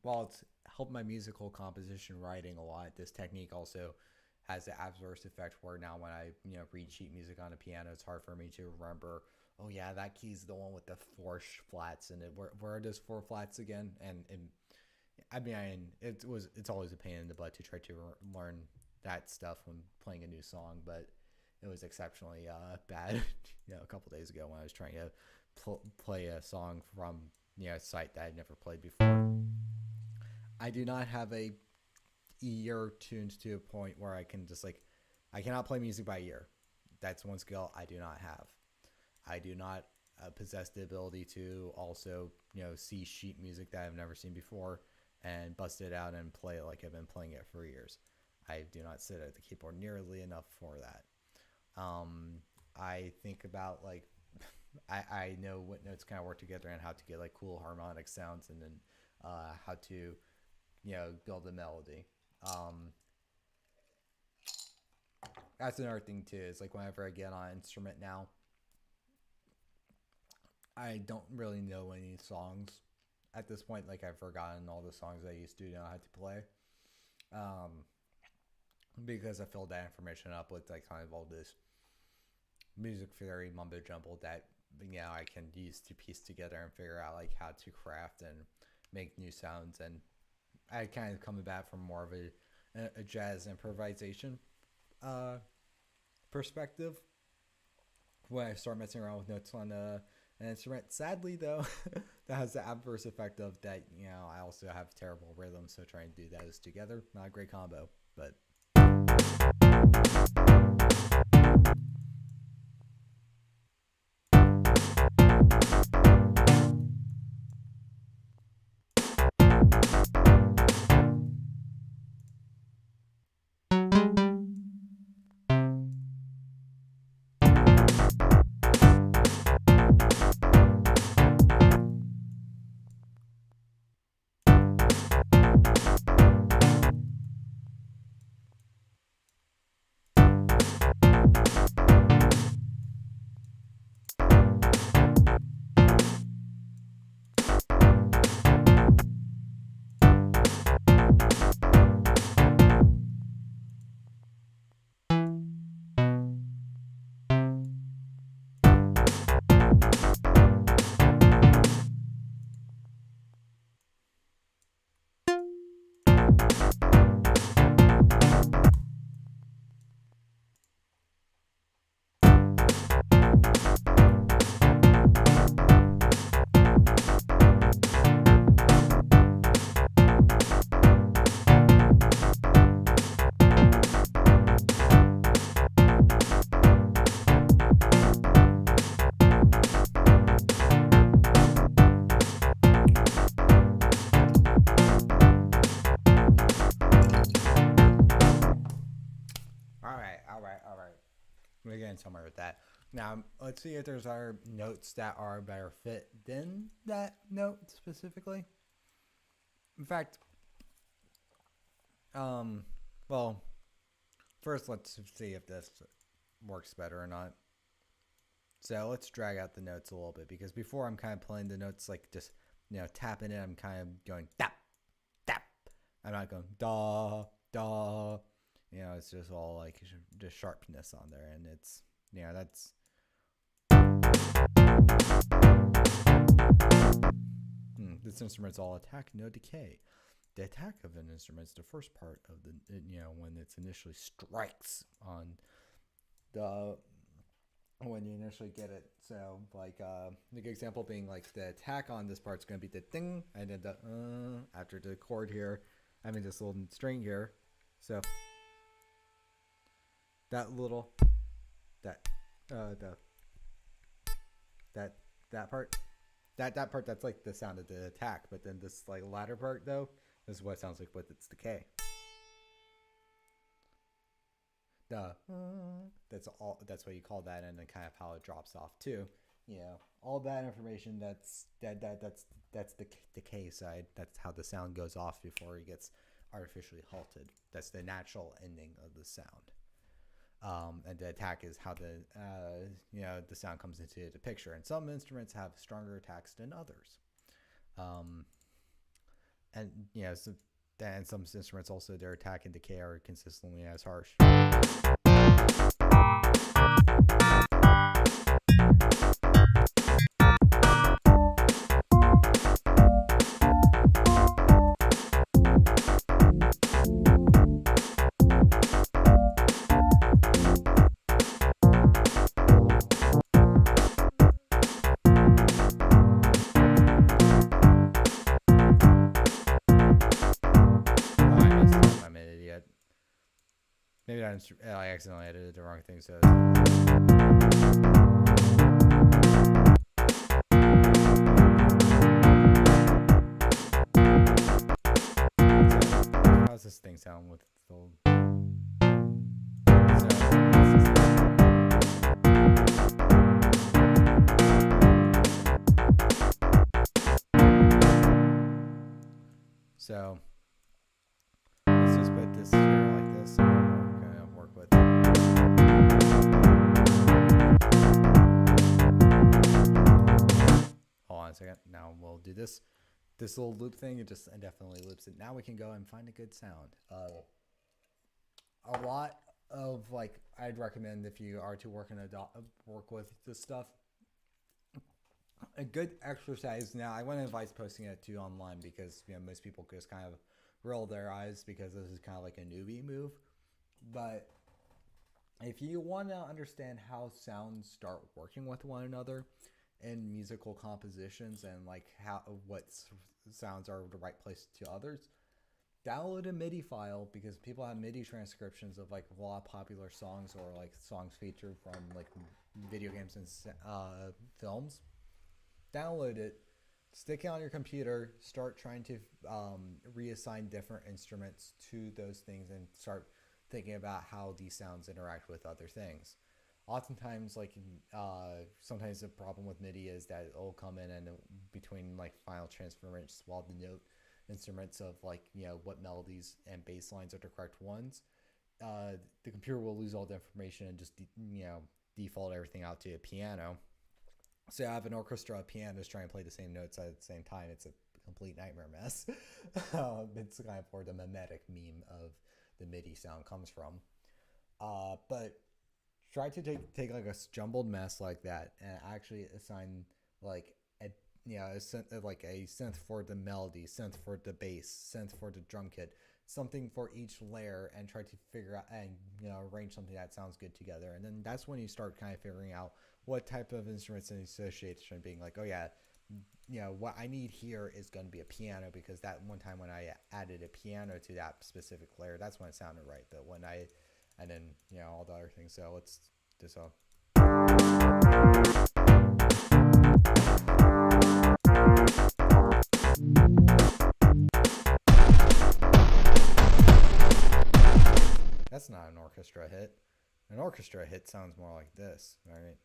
while it's helped my musical composition writing a lot, this technique also has the adverse effect where now when I read sheet music on a piano, it's hard for me to remember, oh yeah, that key's the one with the four flats in it. Where are those four flats again? And I mean, it's always a pain in the butt to try to learn that stuff when playing a new song, but it was exceptionally bad a couple days ago when I was trying to play a song from a site that I'd never played before. I do not have a ear tuned to a point where I can just I cannot play music by ear. That's one skill I do not have. I do not possess the ability to also see sheet music that I've never seen before and bust it out and play it like I've been playing it for years. I do not sit at the keyboard nearly enough for that. I think about I know what notes kind of work together and how to get cool harmonic sounds, and then how to build a melody. That's another thing too, is whenever I get on an instrument now, I don't really know any songs at this point. I've forgotten all the songs I used to know how to play, because I filled that information up with kind of all this music theory mumbo jumbo that I can use to piece together and figure out how to craft and make new sounds. And I kind of come about from more of a jazz improvisation perspective when I start messing around with notes on an instrument. Sadly, though, that has the adverse effect of that I also have terrible rhythm, so trying to do those together, not a great combo. But all right. We're getting somewhere with that. Now, let's see if there's other notes that are better fit than that note specifically. In fact, well, first let's see if this works better or not. So let's drag out the notes a little bit, because before I'm kind of playing the notes just tapping it. I'm kind of going tap, tap. I'm not going da, da. It's just all just sharpness on there, and it's that's. This instrument's all attack, no decay. The attack of an instrument is the first part of the when it's initially strikes on the when you initially get it. So the example being the attack on this part is going to be the ding, and then the after the chord here, I mean this little string here. So that little, that that part, that part, that's like the sound of the attack. But then this like latter part though, this is what it sounds like with its decay. That's all. That's what you call that, and then kind of how it drops off too. You know, all that information. That's the decay side. That's how the sound goes off before it gets artificially halted. That's the natural ending of the sound. And the attack is how the sound comes into the picture. And some instruments have stronger attacks than others. And and some instruments also, their attack and decay are consistently as harsh. Maybe I accidentally edited the wrong thing, so how's this thing sound with the so let's just put this here like this. Work with. Hold on a second. Now we'll do this little loop thing. It just definitely loops it. Now we can go and find a good sound. A lot of I'd recommend, if you are to work with this stuff, a good exercise. Now I want to advise posting it too online, because most people just kind of roll their eyes because this is kind of like a newbie move. But if you want to understand how sounds start working with one another in musical compositions, and what sounds are the right place to others, download a MIDI file, because people have MIDI transcriptions of a lot of popular songs, or songs featured from video games and films. Download it, stick it on your computer, start trying to reassign different instruments to those things, and start thinking about how these sounds interact with other things. Oftentimes, sometimes the problem with MIDI is that it'll come in and between final transference, while the note instruments of what melodies and bass lines are the correct ones, the computer will lose all the information and just default everything out to a piano. So I have an orchestra of pianos trying to play the same notes at the same time. It's a complete nightmare mess. It's kind of where the mimetic meme of the MIDI sound comes from. But try to take a jumbled mess like that and actually assign a synth for the melody, synth for the bass, synth for the drum kit, something for each layer, and try to figure out and arrange something that sounds good together. And then that's when you start kind of figuring out what type of instruments and association, being what I need here is going to be a piano, because that one time when I added a piano to that specific layer, that's when it sounded right. But and then all the other things. So let's just that's not an orchestra hit. An orchestra hit sounds more like this, right?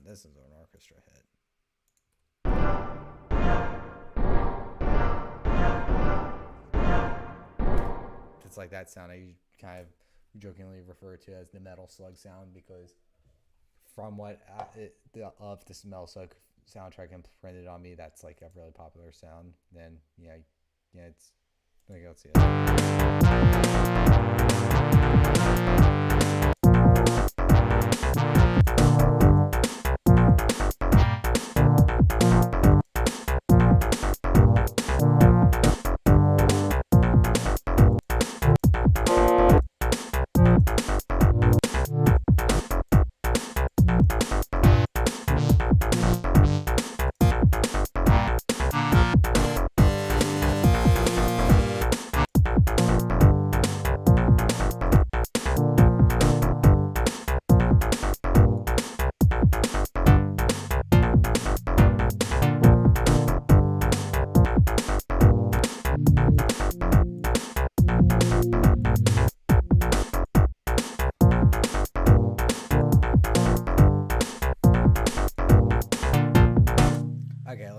This is an orchestra hit. It's like that sound I kind of jokingly refer to as the Metal Slug sound, because from what of this Metal Slug soundtrack imprinted on me, that's a really popular sound. Then it's let's see it.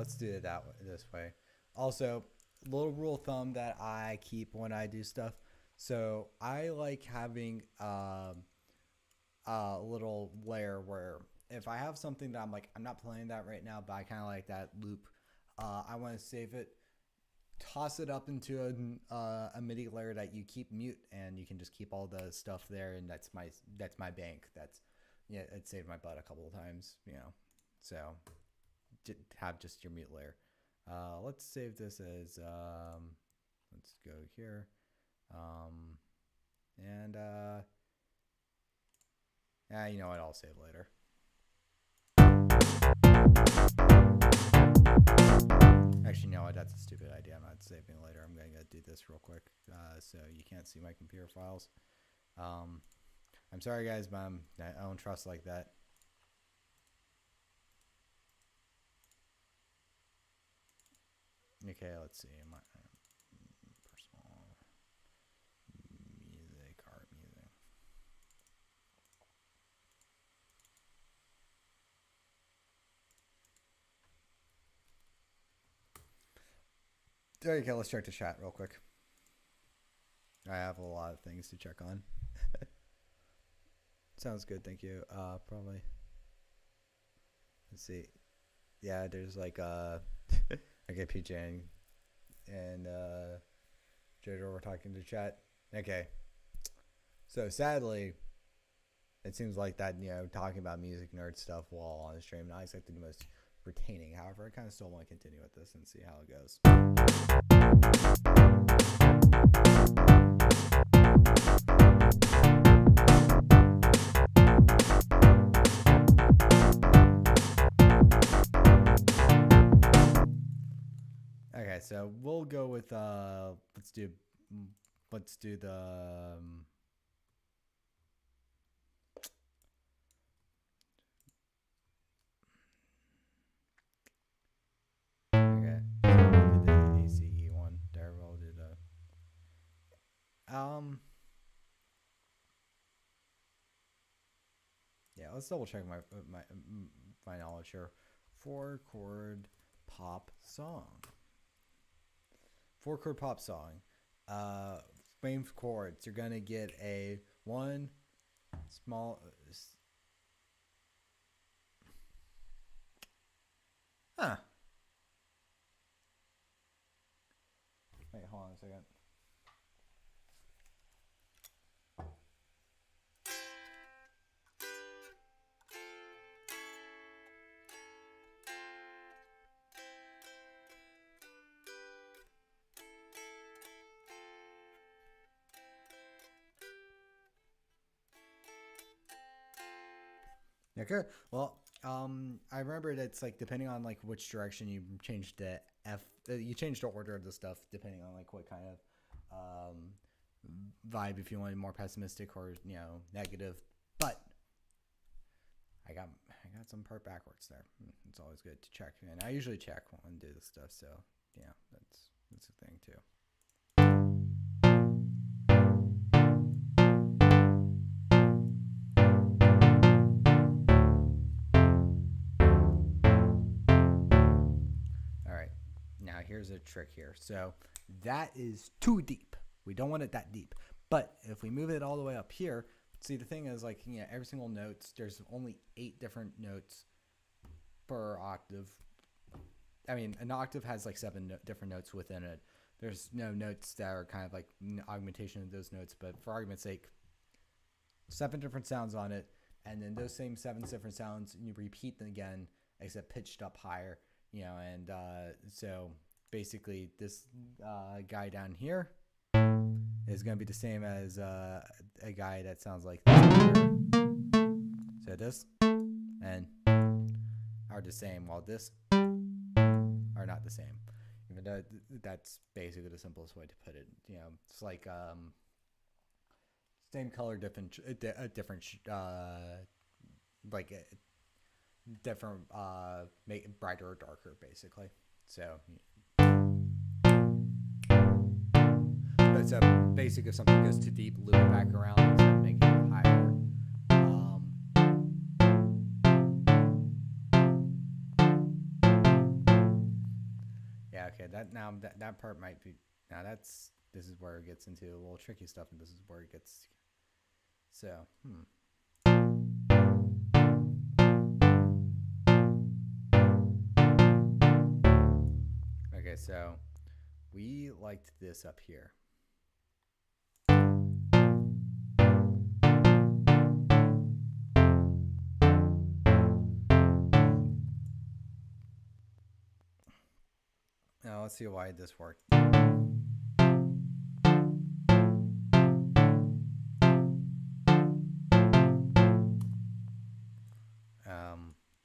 let's do it this way. Also, little rule of thumb that I keep when I do stuff. So I like having a little layer where if I have something that I'm like, I'm not playing that right now, but I kind of like that loop. I want to save it, toss it up into a MIDI layer that you keep mute, and you can just keep all the stuff there, and that's my bank. It saved my butt a couple of times, So have just your mute layer. Let's save this as let's go here, and you know what? I'll save later. Actually, no, that's a stupid idea. I'm not saving later. I'm going to do this real quick so you can't see my computer files. I'm sorry, guys, but I don't trust like that. Okay, let's see. My personal music, art music. Okay, let's check the chat real quick. I have a lot of things to check on. Sounds good, thank you. Probably. Let's see. Yeah, there's like okay, PJ and Jojo were talking to chat. Okay. So sadly, it seems like that, talking about music nerd stuff while on the stream, not exactly the most retaining. However, I kind of still want to continue with this and see how it goes. Okay, so we'll go with let's do the okay, so we'll do the ACE one. There, we'll do the yeah, let's double check my knowledge here. 4-chord pop song. 4-chord pop song. Main chords. You're gonna get a 1 small. Huh. Wait, hold on a second. Okay. Well, I remember that's like depending on like which direction you change the you change the order of the stuff depending on like what kind of vibe, if you wanted more pessimistic or negative. But I got some part backwards there. It's always good to check, and I usually check when I do this stuff. So yeah, that's a thing too. Now here's a trick here. So that is too deep. We don't want it that deep. But if we move it all the way up here, see, the thing is like, every single note, there's only 8 different notes per octave. I mean, an octave has like 7 different notes within it. There's no notes that are kind of like augmentation of those notes, but for argument's sake, 7 different sounds on it. And then those same 7 different sounds, you repeat them again, except pitched up higher. And so basically this guy down here is going to be the same as a guy that sounds like this. So this and are the same, while this are not the same. Even though that's basically the simplest way to put it. It's like same color, different different make it brighter or darker, basically. So but so basically if something goes too deep, loop it back around and make it higher. Yeah, okay. That part might be. Now this is where it gets into a little tricky stuff, and this is where it gets. So, Okay, so we liked this up here. Now let's see why this worked.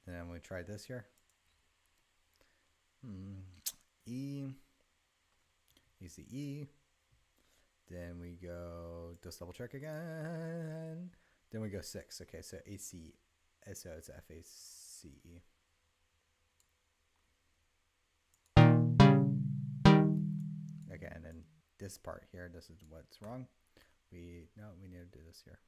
And then we tried this here. E. You see E. Then we go just double check again. Then we go 6. Okay, so AC. So it's FACE. Okay, and then this part here, this is what's wrong. We need to do this here.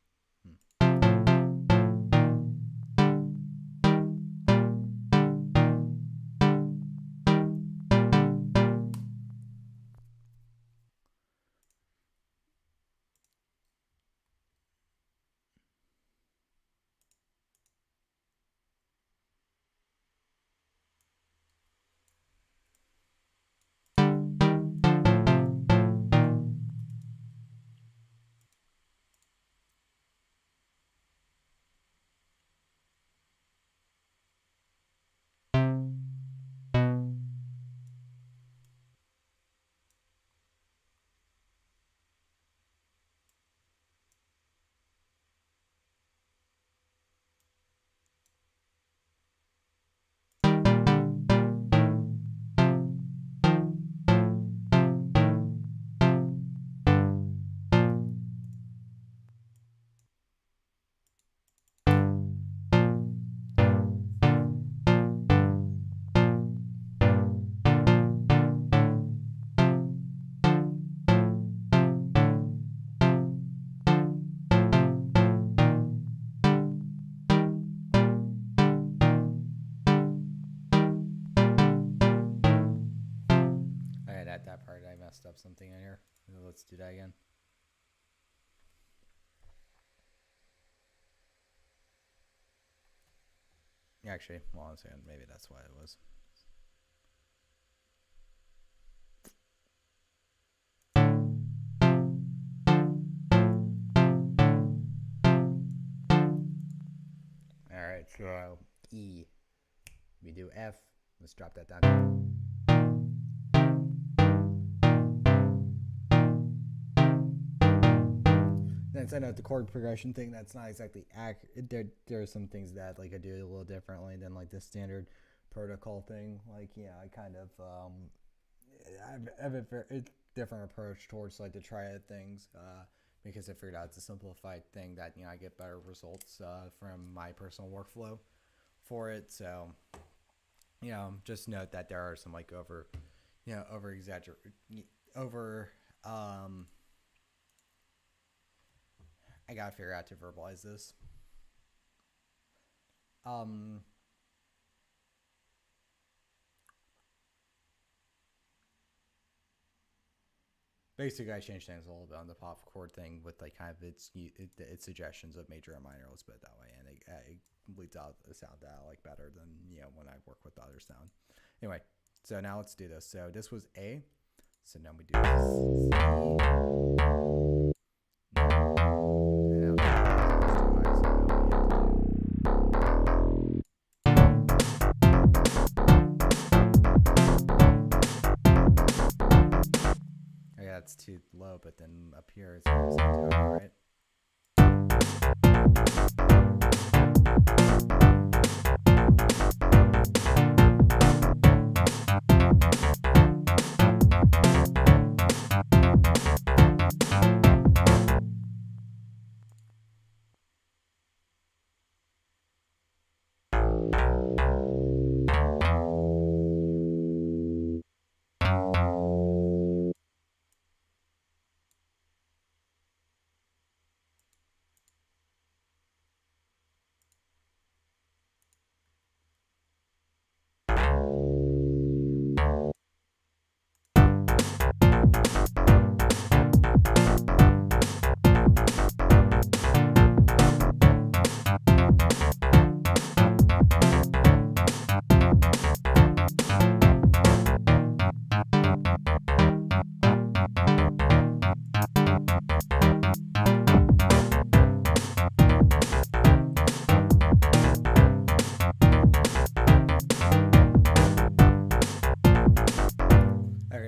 That part I messed up something in here. Let's do that again. Actually, hold on a second. Maybe that's why it was. Alright, so E. We do F. Let's drop that down. Since I know the chord progression thing, that's not exactly accurate. There are some things that like I do a little differently than like the standard protocol thing. Like, yeah, I kind of I have a very different approach towards like the triad things because I figured out it's a simplified thing that I get better results from my personal workflow for it. So just note that there are some like over I gotta figure out to verbalize this. Basically, I changed things a little bit on the pop chord thing with like kind of its suggestions of major and minor. Let's put it that way, and it bleeds out the sound that I like better than when I work with the other sound. Anyway, so now let's do this. So this was A. So now we do C. That's too low, but then up here it's going to sound all right.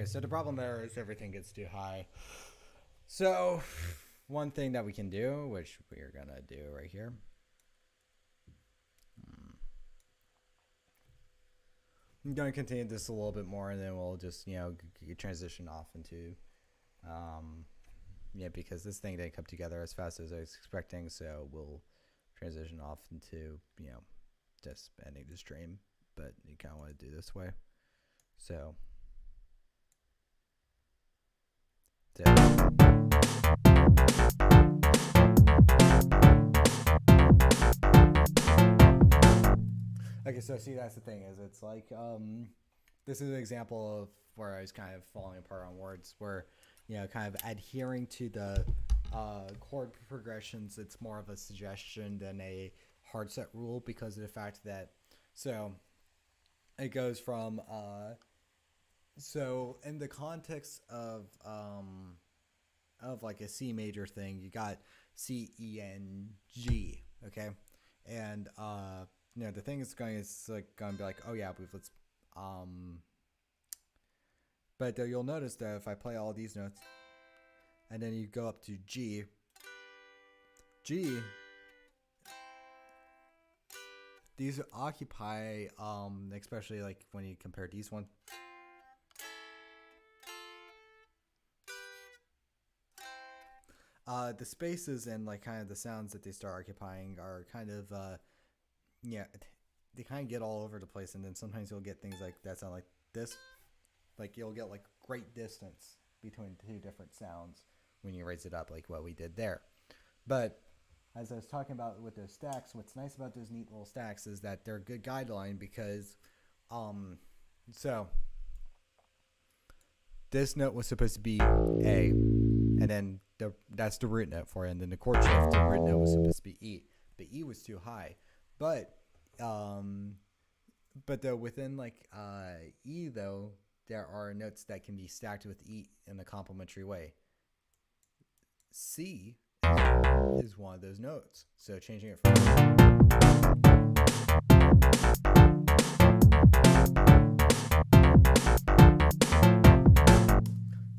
Okay, so the problem there is everything gets too high. So one thing that we can do, which we are gonna do right here. I'm gonna continue this a little bit more, and then we'll just transition off into, because this thing didn't come together as fast as I was expecting. So we'll transition off into just ending the stream, but you kind of want to do this way. So. Okay, so see, that's the thing, is it's like this is an example of where I was kind of falling apart on words, where kind of adhering to the chord progressions. It's more of a suggestion than a hard set rule, because of the fact that it goes from so in the context of like a C major thing, you got C, E, and G, okay, and the thing is going to be like, oh yeah, let's but you'll notice that if I play all these notes, and then you go up to G, these occupy, especially like when you compare these ones. The spaces and like kind of the sounds that they start occupying are kind of they kind of get all over the place, and then sometimes you'll get things like that sound like this, like you'll get like great distance between two different sounds when you raise it up, like what we did there. But as I was talking about with those stacks, what's nice about those neat little stacks is that they're a good guideline, because so this note was supposed to be A, and then that's the root note for it, and then the chord shift, the root note was supposed to be E. But E was too high. But though within like E though, there are notes that can be stacked with E in a complementary way. C is one of those notes. So changing it from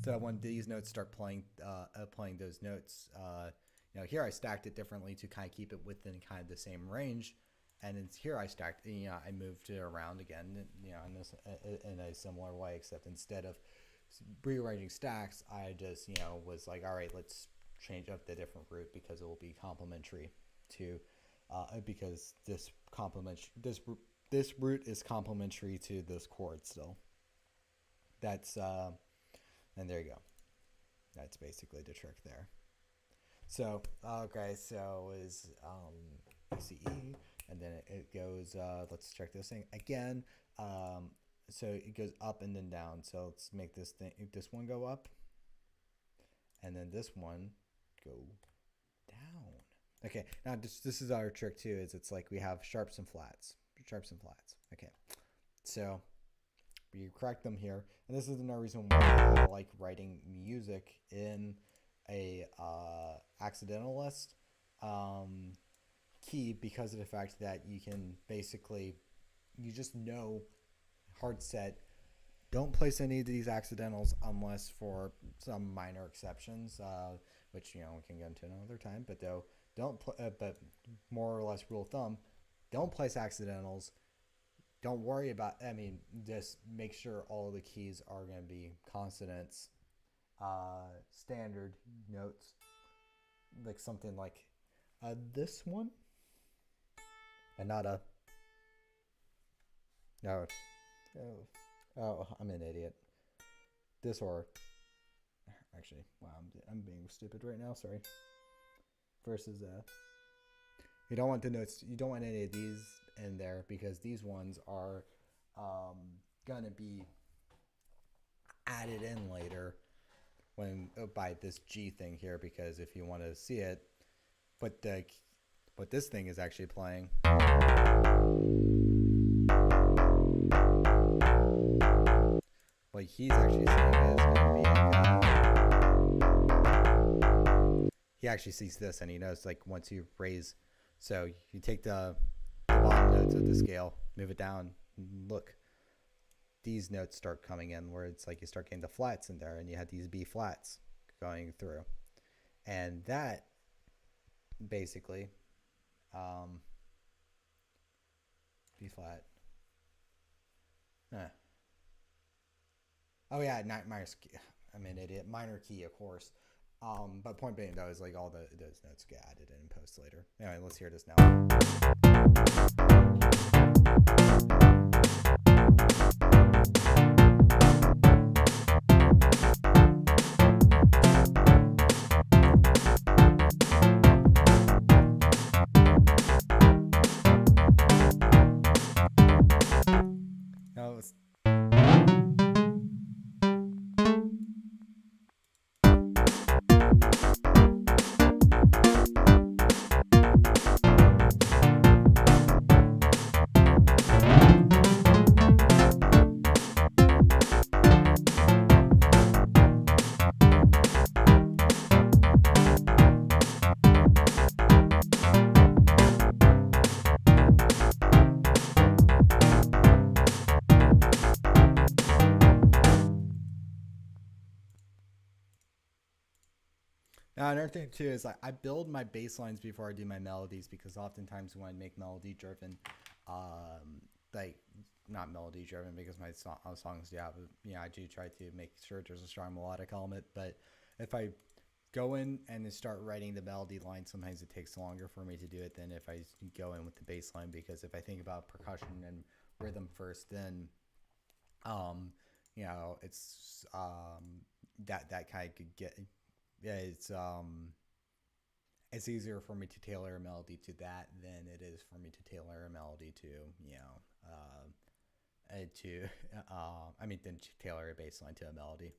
so when these notes start playing those notes, here I stacked it differently to kind of keep it within kind of the same range, and then here I stacked, I moved it around again, in a similar way, except instead of rearranging stacks, I just was like, all right, let's change up the different root, because it will be complementary to, because this root is complementary to this chord still. That's and there you go. That's basically the trick there. So, okay, so is CE, and then it goes, let's check this thing again. So it goes up and then down. So let's make this one go up, and then this one go down. Okay, now this is our trick too, is it's like we have sharps and flats. Okay, so you correct them here, and this is another reason why I like writing music in a accidentalist key, because of the fact that you can basically, you just know hard set, don't place any of these accidentals unless for some minor exceptions, which we can get into another time, but but more or less rule of thumb, don't place accidentals. Don't worry about, just make sure all the keys are going to be consonants, standard notes, like something like this one, and not a, no, oh, I'm an idiot. This, or, actually, wow, I'm being stupid right now, sorry. Versus, you don't want the notes, you don't want any of these in there, because these ones are gonna be added in later when by this G thing here, because if you want to see it, what this thing is actually playing, what he's actually saying is gonna be he actually sees this, and he knows, like, once you raise, so you take the bottom notes of the scale, move it down, look, these notes start coming in, where it's like you start getting the flats in there, and you had these B flats going through, and that basically B flat. Oh yeah, minor key. I'm an idiot. Minor key, of course. But point being though is like all those notes get added in post later. Anyway, let's hear this now. Now it's now another thing too is like I build my bass lines before I do my melodies, because oftentimes when I make melody driven, like not melody driven because my songs do have, I do try to make sure there's a strong melodic element, but if I go in and start writing the melody line, sometimes it takes longer for me to do it than if I go in with the bass line, because if I think about percussion and rhythm first, then it's that kind of could get, it's easier for me to tailor a melody to that than it is for me to tailor a melody to than to tailor a bass line to a melody.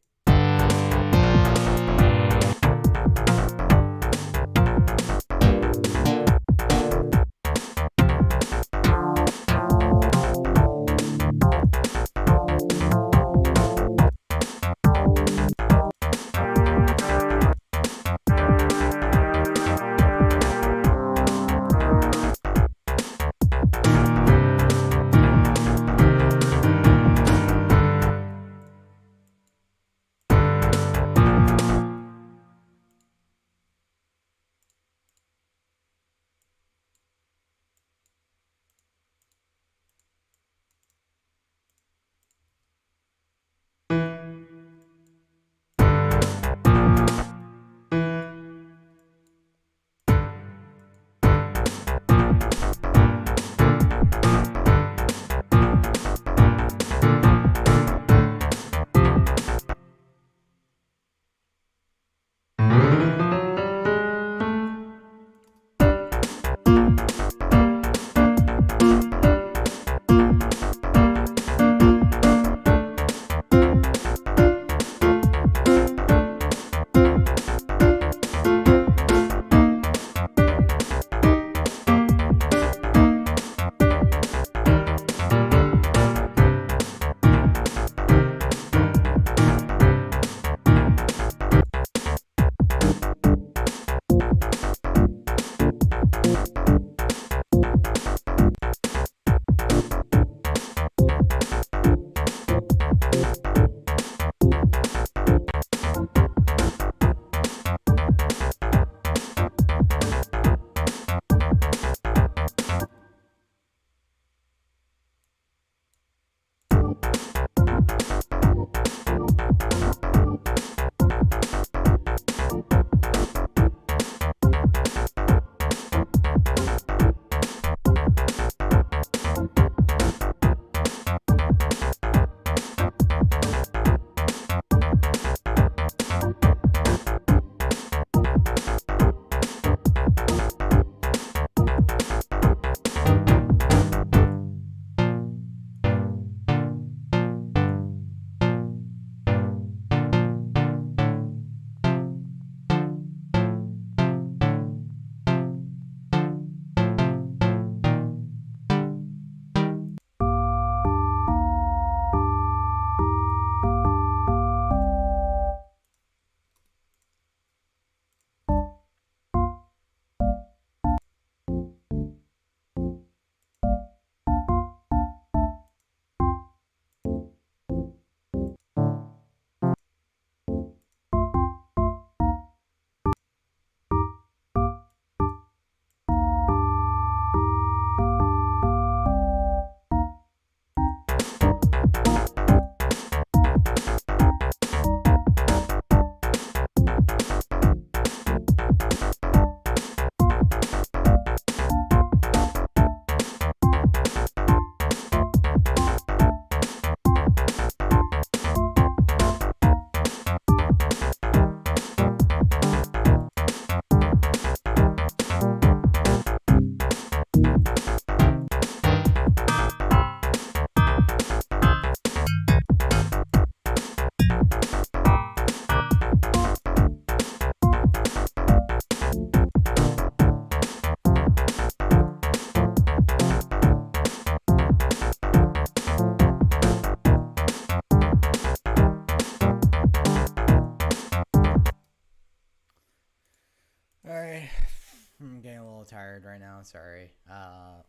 tired right now. Sorry.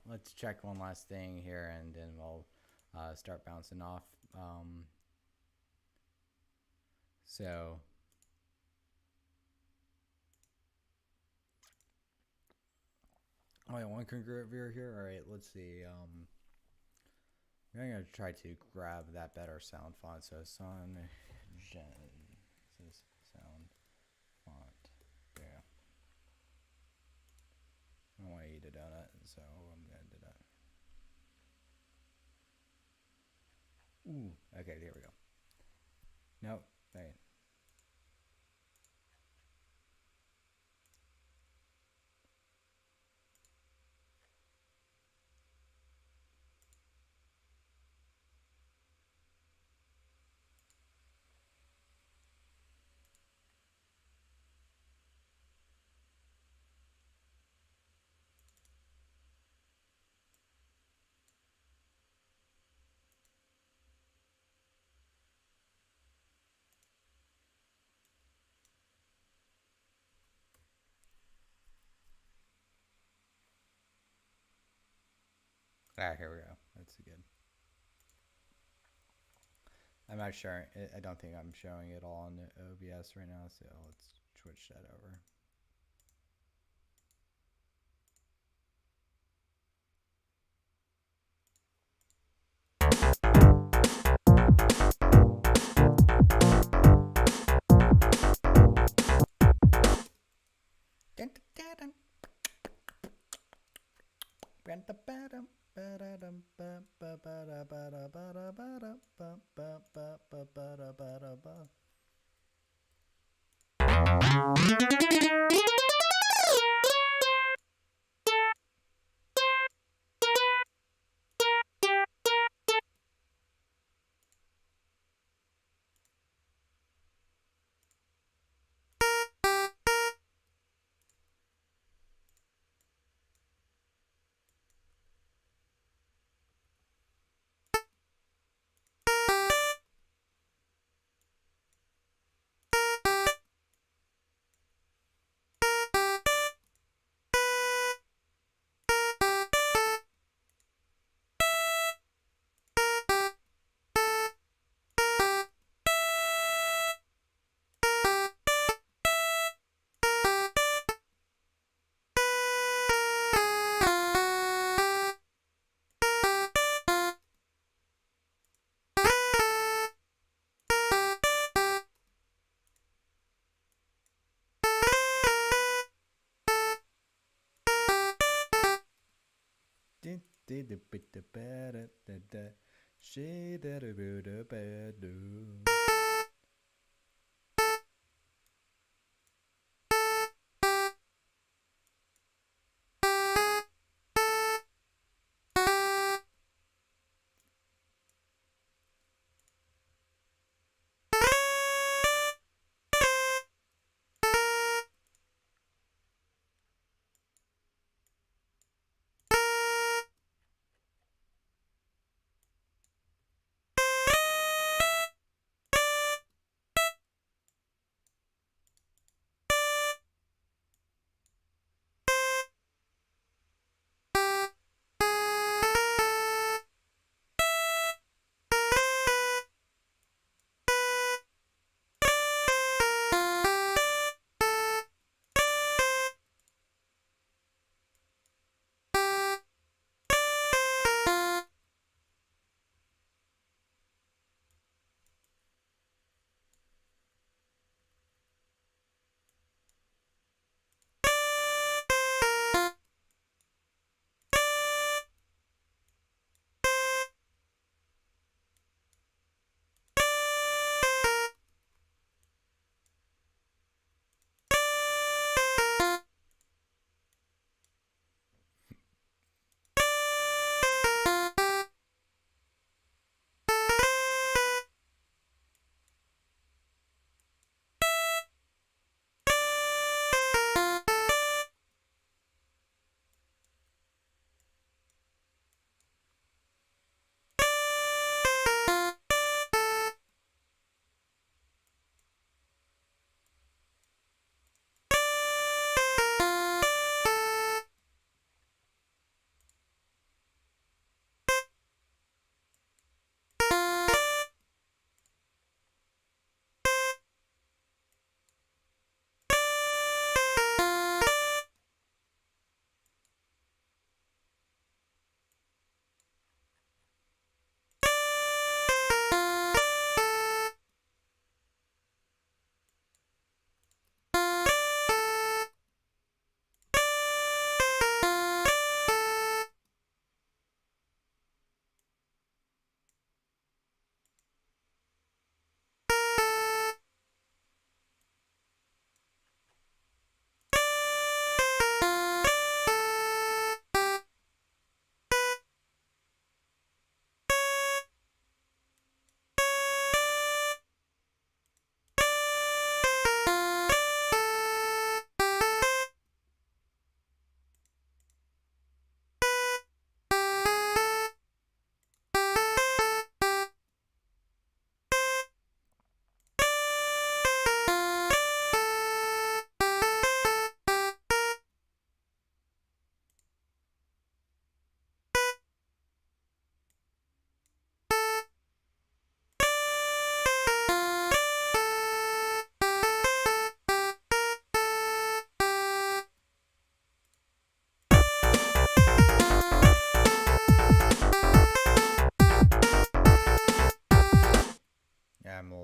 Let's check one last thing here, and then we'll start bouncing off. So oh, yeah, one congruent viewer here. All right, let's see. I'm gonna try to grab that better sound font. So sound font. Yeah. I don't want you to do that, so I'm gonna do that. Ooh. Okay, there we go. Nope. Right. Here we go. That's good. I'm not sure. I don't think I'm showing it all on OBS right now, so let's switch that over.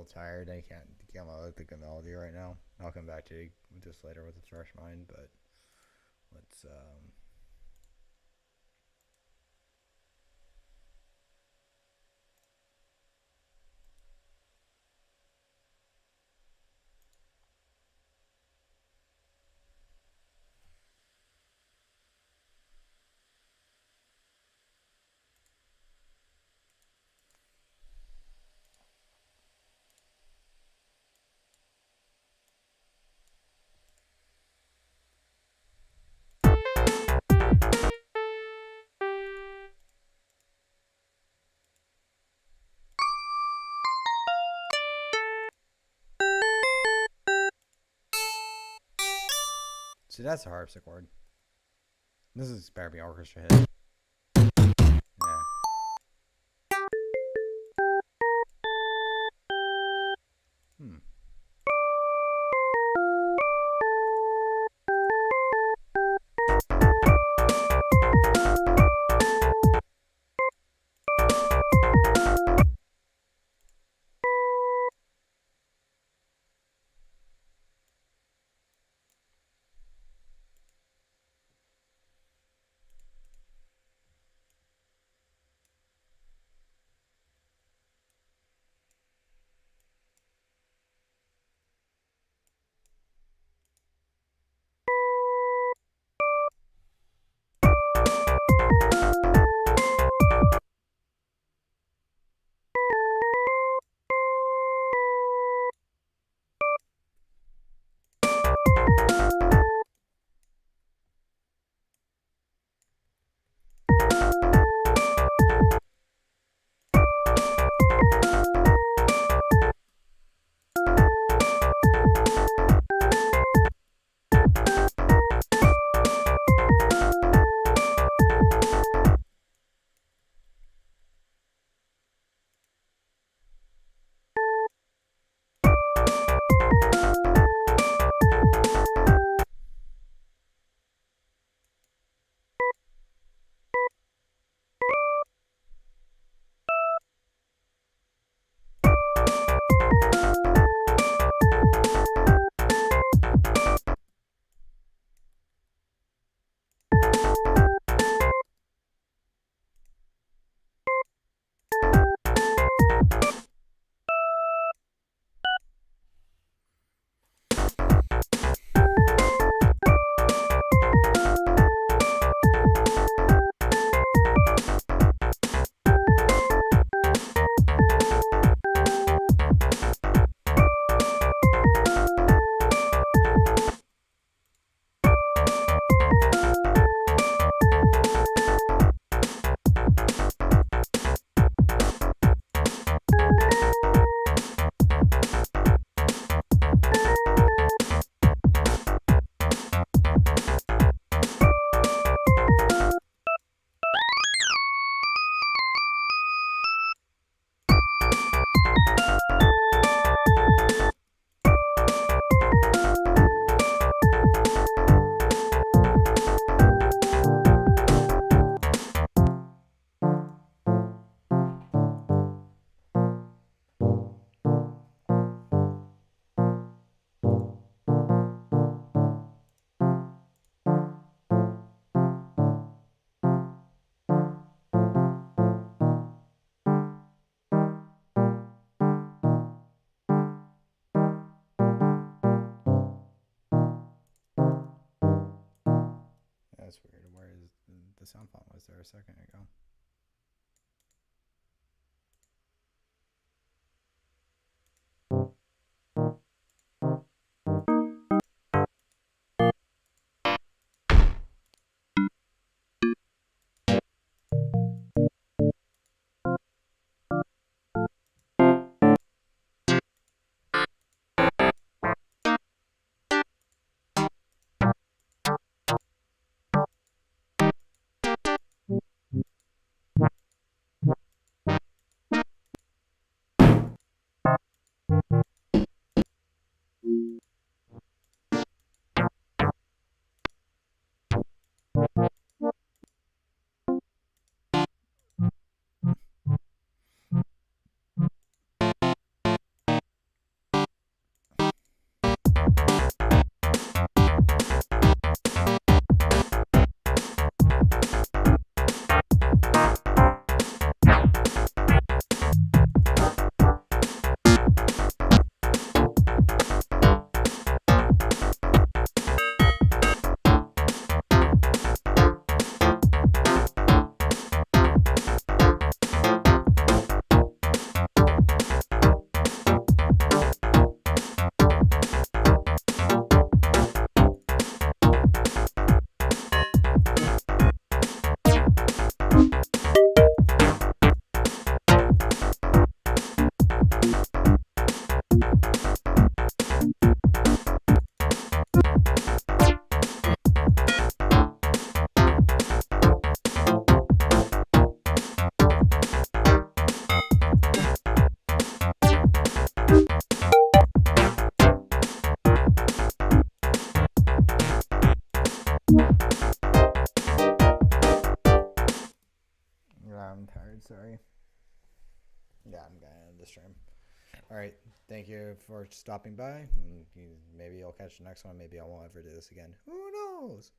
little tired. I can't get my like the melody right now. I'll come back to this later with a fresh mind, but let's see, that's a harpsichord. This is better be orchestra hit. Yeah. Hmm. That's weird. Where is the sound font was there a second ago? sorry. Yeah, I'm gonna end the stream. All right, thank you for stopping by. Maybe you'll catch the next one. Maybe I won't ever do this again. Who knows?